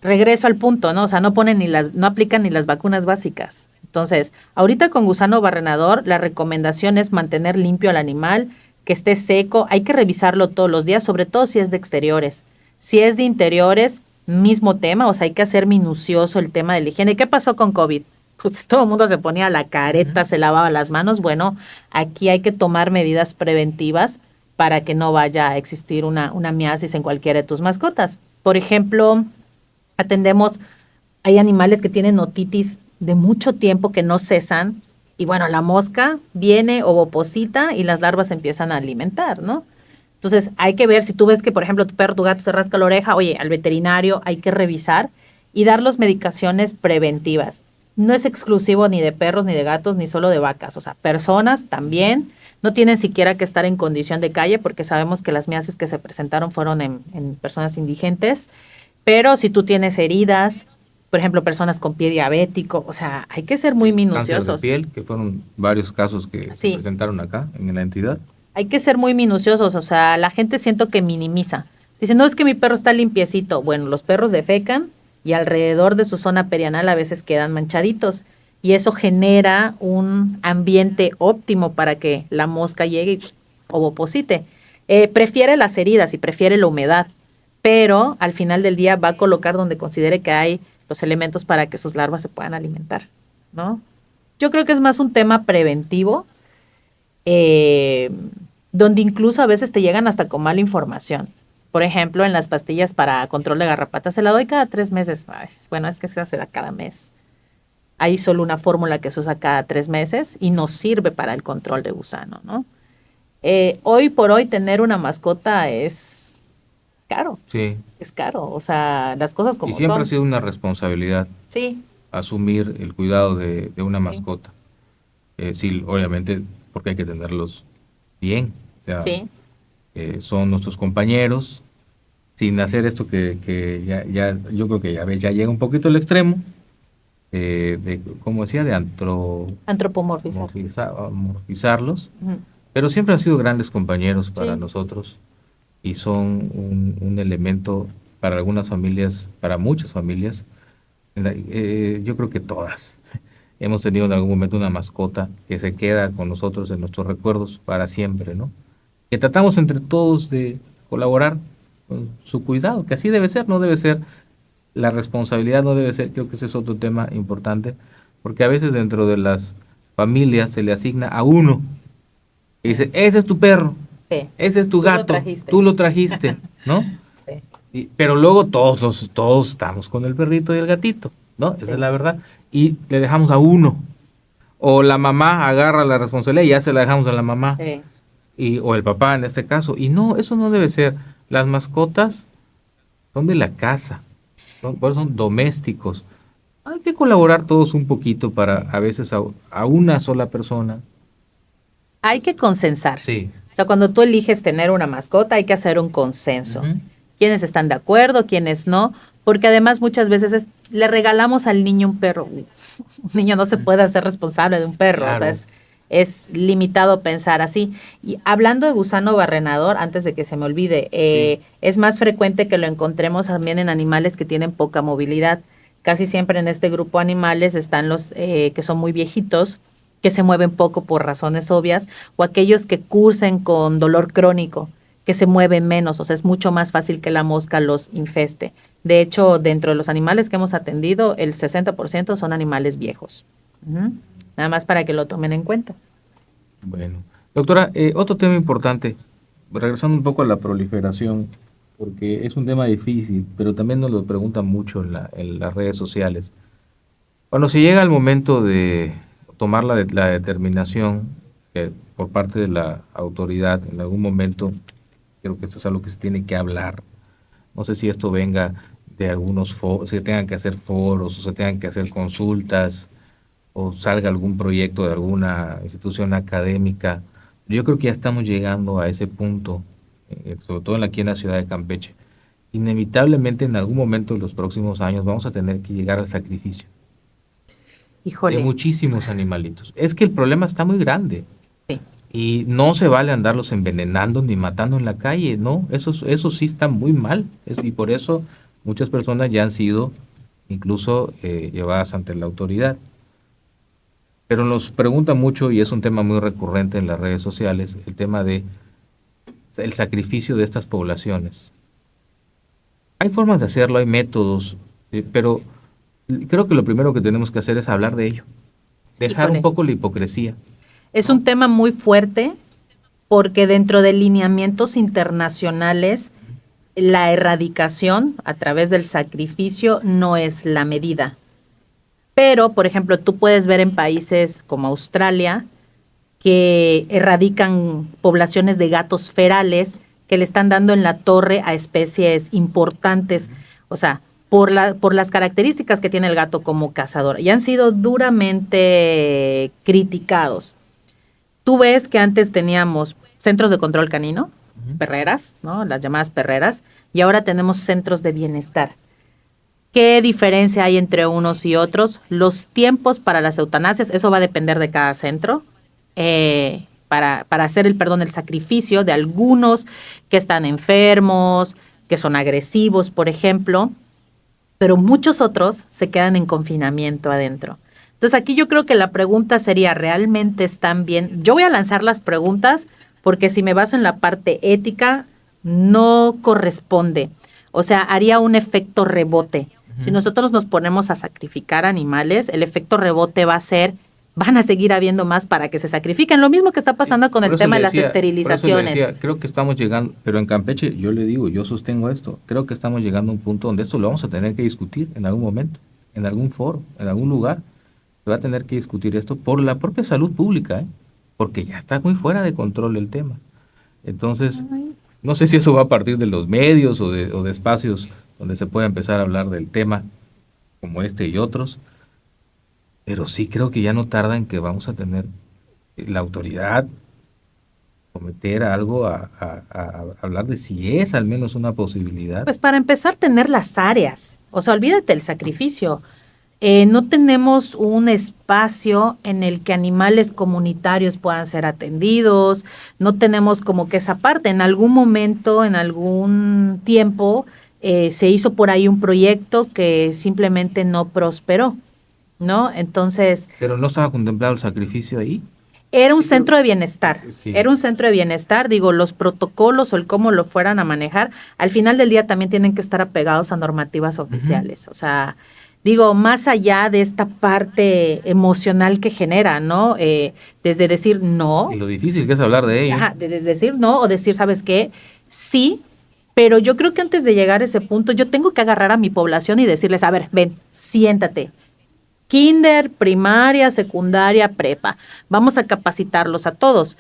regreso al punto, ¿no? O sea, no aplican ni las vacunas básicas. Entonces, ahorita con gusano barrenador, la recomendación es mantener limpio al animal, que esté seco. Hay que revisarlo todos los días, sobre todo si es de exteriores. Si es de interiores, mismo tema, o sea, hay que hacer minucioso el tema de la higiene. ¿Qué pasó con COVID? Pues todo el mundo se ponía la careta, se lavaba las manos. Bueno, aquí hay que tomar medidas preventivas para que no vaya a existir una miasis en cualquiera de tus mascotas. Por ejemplo, hay animales que tienen otitis de mucho tiempo que no cesan, y bueno, la mosca viene, ovoposita, y las larvas empiezan a alimentar, ¿no? Entonces, hay que ver, si tú ves que, por ejemplo, tu perro, tu gato se rasca la oreja, oye, al veterinario hay que revisar y dar las medicaciones preventivas. No es exclusivo ni de perros, ni de gatos, ni solo de vacas. O sea, personas también no tienen siquiera que estar en condición de calle, porque sabemos que las miasis que se presentaron fueron en personas indigentes. Pero si tú tienes heridas, por ejemplo, personas con pie diabético, o sea, hay que ser muy minuciosos. Cáncer de piel, que fueron varios casos que se presentaron acá en la entidad. Hay que ser muy minuciosos, o sea, la gente siento que minimiza. Dice, no, es que mi perro está limpiecito. Bueno, los perros defecan y alrededor de su zona perianal a veces quedan manchaditos. Y eso genera un ambiente óptimo para que la mosca llegue y ovoposite. Prefiere las heridas y prefiere la humedad, pero al final del día va a colocar donde considere que hay los elementos para que sus larvas se puedan alimentar, ¿no? Yo creo que es más un tema preventivo, donde incluso a veces te llegan hasta con mala información. Por ejemplo, en las pastillas para control de garrapatas se la doy cada 3 meses. Ay, bueno, es que se da cada mes. Hay solo una fórmula que se usa cada 3 meses y no sirve para el control de gusano, ¿no? Hoy por hoy tener una mascota es caro. Sí. Es caro, o sea, las cosas como son. Y siempre ha sido una responsabilidad. Sí. Asumir el cuidado de una mascota. Sí, obviamente, porque hay que tenerlos bien. O sea, son nuestros compañeros, sin hacer esto que ya yo creo que ya llega un poquito al extremo, como decía, de antropomorfizarlos, pero siempre han sido grandes compañeros para nosotros y son un elemento para algunas familias, para muchas familias, yo creo que todas, hemos tenido en algún momento una mascota que se queda con nosotros en nuestros recuerdos para siempre, ¿no? Que tratamos entre todos de colaborar con su cuidado, que así debe ser, no debe ser, la responsabilidad no debe ser, creo que ese es otro tema importante, porque a veces dentro de las familias se le asigna a uno, y dice, ese es tu perro, Sí. ese es tu gato, tú lo trajiste, ¿no? Sí. Pero luego todos estamos con el perrito y el gatito, ¿no? Esa es la verdad. Y le dejamos a uno. O la mamá agarra la responsabilidad y ya se la dejamos a la mamá. O el papá en este caso. Y no, eso no debe ser. Las mascotas son de la casa. Por eso son domésticos. Hay que colaborar todos un poquito para a veces a una sola persona. Hay que consensar. Sí. O sea, cuando tú eliges tener una mascota, hay que hacer un consenso. Quiénes están de acuerdo, quiénes no, porque además muchas veces le regalamos al niño un perro. Un niño no se puede hacer responsable de un perro, Claro. o sea, es limitado pensar así. Y hablando de gusano barrenador, antes de que se me olvide, es más frecuente que lo encontremos también en animales que tienen poca movilidad. Casi siempre en este grupo de animales están los que son muy viejitos, que se mueven poco por razones obvias, o aquellos que cursen con dolor crónico, que se mueven menos, o sea, es mucho más fácil que la mosca los infeste. De hecho, dentro de los animales que hemos atendido, el 60% son animales viejos. Nada más para que lo tomen en cuenta. Bueno, doctora, otro tema importante, regresando un poco a la proliferación, porque es un tema difícil, pero también nos lo preguntan mucho en las redes sociales. Cuando se llega al momento de tomar la determinación por parte de la autoridad, en algún momento, creo que esto es algo que se tiene que hablar. No sé si esto venga de algunos foros, si tengan que hacer foros o se tengan que hacer consultas o salga algún proyecto de alguna institución académica. Yo creo que ya estamos llegando a ese punto, sobre todo aquí en la ciudad de Campeche. Inevitablemente en algún momento de los próximos años vamos a tener que llegar al sacrificio. Híjole. De muchísimos animalitos. Es que el problema está muy grande. Sí. Y no se vale andarlos envenenando ni matando en la calle, ¿no? Eso sí está muy mal. Y por eso muchas personas ya han sido incluso llevadas ante la autoridad. Pero nos preguntan mucho, y es un tema muy recurrente en las redes sociales, el tema de el sacrificio de estas poblaciones. Hay formas de hacerlo, hay métodos, pero creo que lo primero que tenemos que hacer es hablar de ello. Dejar un poco la hipocresía. Es un tema muy fuerte porque dentro de lineamientos internacionales la erradicación a través del sacrificio no es la medida. Pero, por ejemplo, tú puedes ver en países como Australia que erradican poblaciones de gatos ferales que le están dando en la torre a especies importantes, o sea, por las características que tiene el gato como cazador, y han sido duramente criticados. Tú ves que antes teníamos centros de control canino, perreras, ¿no? Las llamadas perreras, y ahora tenemos centros de bienestar. ¿Qué diferencia hay entre unos y otros? Los tiempos para las eutanasias, eso va a depender de cada centro, para hacer el sacrificio de algunos que están enfermos, que son agresivos, por ejemplo, pero muchos otros se quedan en confinamiento adentro. Entonces aquí yo creo que la pregunta sería, ¿realmente están bien? Yo voy a lanzar las preguntas porque si me baso en la parte ética, no corresponde. O sea, haría un efecto rebote. Si nosotros nos ponemos a sacrificar animales, el efecto rebote va a ser, van a seguir habiendo más para que se sacrifiquen. Lo mismo que está pasando con el tema de las esterilizaciones. Por eso le decía, creo que estamos llegando, pero en Campeche yo le digo, yo sostengo esto, creo que estamos llegando a un punto donde esto lo vamos a tener que discutir en algún momento, en algún foro, en algún lugar. Se va a tener que discutir esto por la propia salud pública, porque ya está muy fuera de control el tema. Entonces, no sé si eso va a partir de los medios o de espacios donde se pueda empezar a hablar del tema como este y otros, pero sí creo que ya no tarda en que vamos a tener la autoridad cometer algo a hablar de si es al menos una posibilidad. Pues para empezar, tener las áreas, o sea, olvídate el sacrificio. No tenemos un espacio en el que animales comunitarios puedan ser atendidos, no tenemos como que esa parte. En algún momento, en algún tiempo, se hizo por ahí un proyecto que simplemente no prosperó. ¿no? Entonces, Pero no estaba contemplado el sacrificio ahí. era un Sí, centro de bienestar, sí. era un centro de bienestar, digo, los protocolos o el cómo lo fueran a manejar, al final del día también tienen que estar apegados a normativas oficiales, o sea, digo, más allá de esta parte emocional que genera, ¿no? Desde decir no, Y lo difícil que es hablar de ello. ajá, desde decir no o decir, ¿sabes qué? Sí, pero yo creo que antes de llegar a ese punto, yo tengo que agarrar a mi población y decirles, a ver, ven, siéntate, kinder, primaria, secundaria, prepa. Vamos a capacitarlos a todos.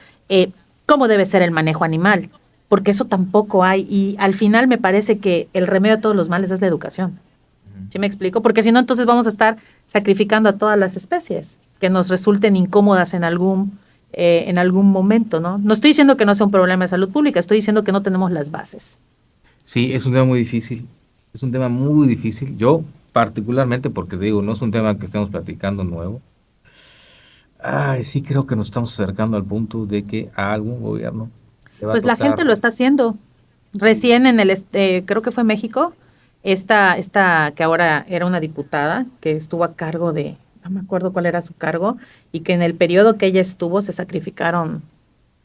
¿Cómo debe ser el manejo animal? Porque eso tampoco hay. Y al final me parece que el remedio a todos los males es la educación. ¿Sí me explico? Porque si no, entonces vamos a estar sacrificando a todas las especies que nos resulten incómodas en algún momento, ¿no? No estoy diciendo que no sea un problema de salud pública, estoy diciendo que no tenemos las bases. Sí, es un tema muy difícil. Es un tema muy difícil. Yo, particularmente, porque digo, no es un tema que estemos platicando nuevo. Ay, sí creo que nos estamos acercando al punto de que a algún gobierno le va a Pues la gente tocar. lo está haciendo. Recién en creo que fue México, esta que ahora era una diputada, que estuvo a cargo de, no me acuerdo cuál era su cargo, y que en el periodo que ella estuvo se sacrificaron,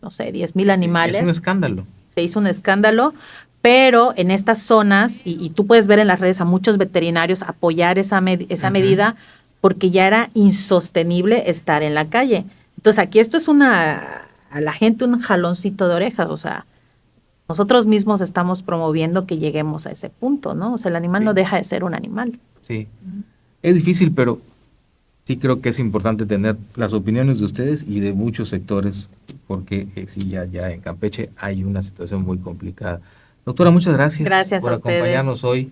no sé, 10,000 Es un animales, escándalo. se hizo un escándalo, pero en estas zonas, y tú puedes ver en las redes a muchos veterinarios apoyar esa medida, porque ya era insostenible estar en la calle. Entonces aquí esto es a la gente un jaloncito de orejas, o sea, nosotros mismos estamos promoviendo que lleguemos a ese punto, ¿no? O sea, el animal Sí. no deja de ser un animal. Sí. Es difícil, pero sí creo que es importante tener las opiniones de ustedes y de muchos sectores, porque sí, ya en Campeche hay una situación muy complicada. Doctora, muchas gracias, Gracias por a ustedes. acompañarnos hoy.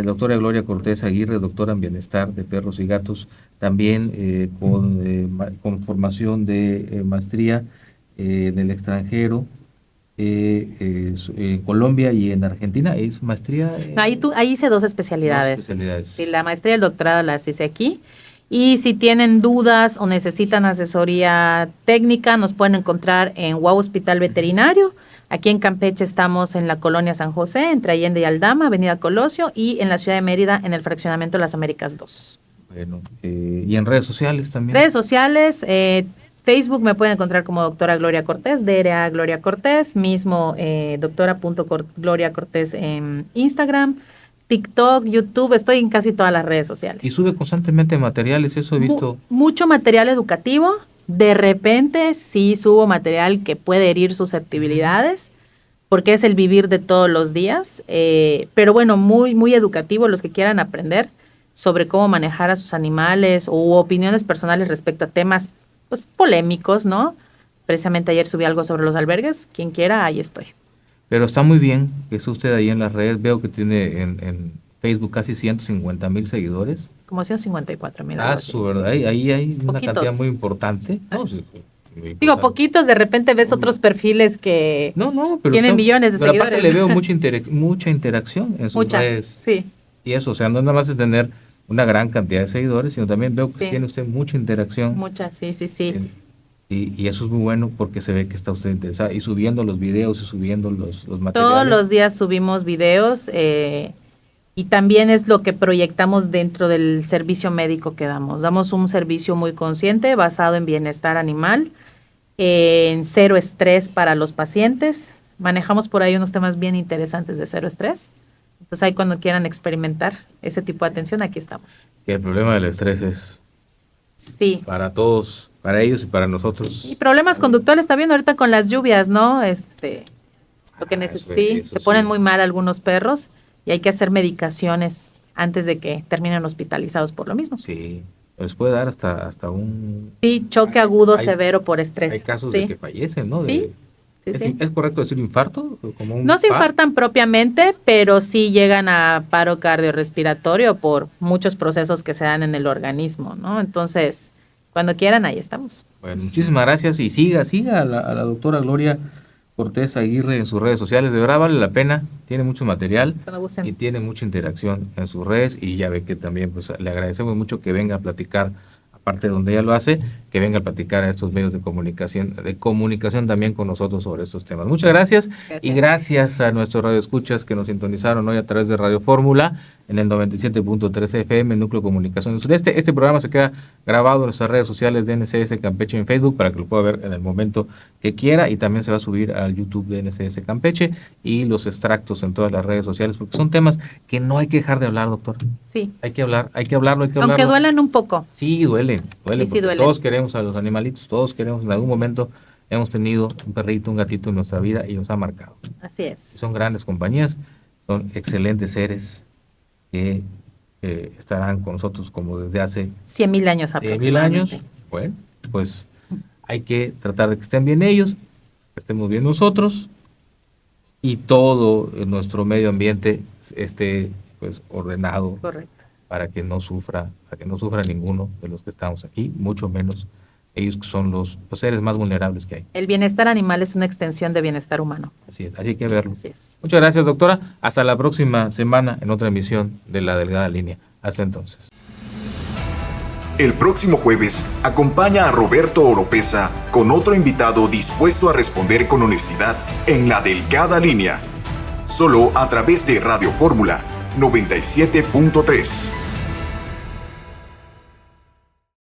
Doctora Gloria Cortés Aguirre, doctora en Bienestar de Perros y Gatos, también con formación de maestría en el extranjero, en Colombia y en Argentina. ¿Es maestría? Ahí hice dos especialidades. Dos especialidades. Sí, la maestría y el doctorado las hice aquí. Y si tienen dudas o necesitan asesoría técnica, nos pueden encontrar en Guau Hospital Veterinario. Aquí en Campeche estamos en la colonia San José, entre Allende y Aldama, Avenida Colosio, y en la ciudad de Mérida, en el fraccionamiento de las Américas 2. Bueno, y en redes sociales también. Redes sociales, Facebook me pueden encontrar como doctora Gloria Cortés, DRA Gloria Cortés, mismo doctora.Gloria Cortés en Instagram, TikTok, YouTube, estoy en casi todas las redes sociales. Y sube constantemente materiales, eso he visto. Mucho material educativo, de repente sí subo material que puede herir susceptibilidades, porque es el vivir de todos los días, pero bueno, muy, muy educativo, los que quieran aprender sobre cómo manejar a sus animales o opiniones personales respecto a temas pues polémicos, ¿no? Precisamente ayer subí algo sobre los albergues, quien quiera, ahí estoy. Pero está muy bien que esté usted ahí en las redes, veo que tiene en Facebook casi 150,000 seguidores. Como 154,000. ¿Verdad? Ahí hay una Poquitos. cantidad muy importante. No, sí, muy Digo, importante. poquitos, de repente ves otros perfiles que pero tienen millones de pero seguidores. aparte le veo mucha interacción en sus redes. Sí. Y eso, o sea, no nada más es tener una gran cantidad de seguidores, sino también veo que Sí. tiene usted mucha interacción. Mucha, sí. Y eso es muy bueno porque se ve que está usted interesada y subiendo los videos y subiendo los materiales. Todos los días subimos videos y también es lo que proyectamos dentro del servicio médico que damos. Damos un servicio muy consciente basado en bienestar animal, en cero estrés para los pacientes. Manejamos por ahí unos temas bien interesantes de cero estrés. Entonces ahí cuando quieran experimentar ese tipo de atención, aquí estamos. Que el problema del estrés es Sí. para todos, para ellos y para nosotros. Y problemas conductuales también ahorita con las lluvias, ¿no? Lo que sí, se ponen muy mal algunos perros y hay que hacer medicaciones antes de que terminen hospitalizados por lo mismo. Sí, les puede dar hasta un... Sí, choque agudo severo por estrés. Hay casos sí. de que fallecen, ¿no? Sí. ¿Es correcto decir infarto? Como no se infartan propiamente, pero sí llegan a paro cardiorrespiratorio por muchos procesos que se dan en el organismo, ¿no? Entonces, cuando quieran, ahí estamos. Bueno, muchísimas gracias y siga a la doctora Gloria Cortés Aguirre en sus redes sociales. De verdad vale la pena, tiene mucho material y tiene mucha interacción en sus redes y ya ve que también pues le agradecemos mucho que venga a platicar, aparte de donde ella lo hace, que venga a platicar a estos medios de comunicación también con nosotros sobre estos temas. Muchas gracias. Y gracias a nuestros radioescuchas que nos sintonizaron hoy a través de Radio Fórmula en el 97.3 FM, Núcleo de Comunicación del Sureste. Este programa se queda grabado en nuestras redes sociales de NCS Campeche en Facebook para que lo pueda ver en el momento que quiera, y también se va a subir al YouTube de NCS Campeche y los extractos en todas las redes sociales, porque son temas que no hay que dejar de hablar, doctor. Sí. Hay que hablarlo. Aunque duelan un poco. Sí, duelen. Sí, duelen. Todos queremos a los animalitos, todos queremos, en algún momento hemos tenido un perrito, un gatito en nuestra vida y nos ha marcado. Así es. Son grandes compañías, son excelentes seres que estarán con nosotros como desde hace 100,000 años aproximadamente. 100,000 años. Bueno, pues hay que tratar de que estén bien ellos, que estemos bien nosotros y todo nuestro medio ambiente esté pues ordenado. Correcto. Para que no sufra ninguno de los que estamos aquí, mucho menos ellos que son los seres más vulnerables que hay. El bienestar animal es una extensión de bienestar humano. Así es, así hay que verlo. Así es. Muchas gracias, doctora. Hasta la próxima semana en otra emisión de La Delgada Línea. Hasta entonces. El próximo jueves, acompaña a Roberto Oropesa con otro invitado dispuesto a responder con honestidad en La Delgada Línea. Solo a través de Radio Fórmula 97.3.